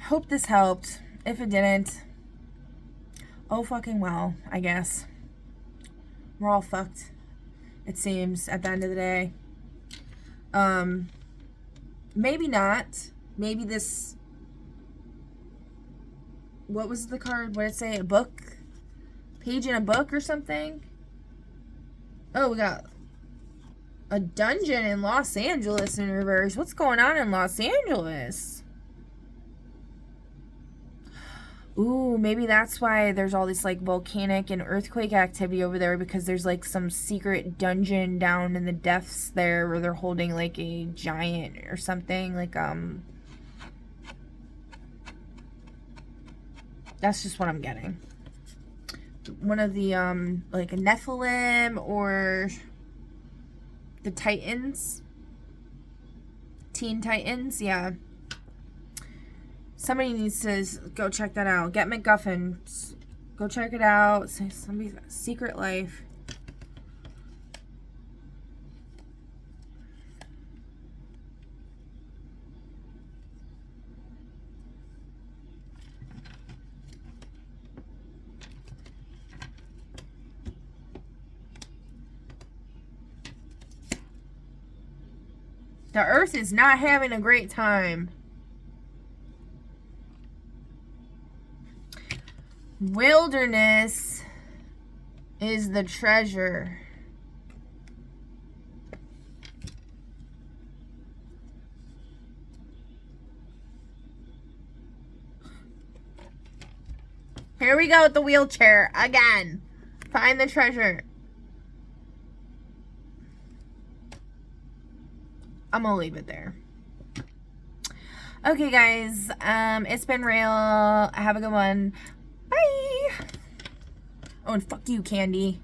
Hope this helped. If it didn't, oh fucking well, I guess. We're all fucked, it seems, at the end of the day. Maybe not. Maybe this... What was the card? What did it say? A book? Page in a book or something? Oh, we got a dungeon in Los Angeles in reverse. What's going on in Los Angeles? Ooh, maybe that's why there's all this, like, volcanic and earthquake activity over there, because there's, like, some secret dungeon down in the depths there where they're holding, like, a giant or something. Like, that's just what I'm getting. One of the, like, a Nephilim or the Titans. Teen Titans, yeah. Somebody needs to go check that out. Get MacGuffin. Go check it out. Somebody's got a secret life. The Earth is not having a great time. Wilderness is the treasure. Here we go with the wheelchair again. Find the treasure. I'm gonna leave it there. Okay, guys. It's been real. Have a good one. Bye. Oh, and fuck you, Candy.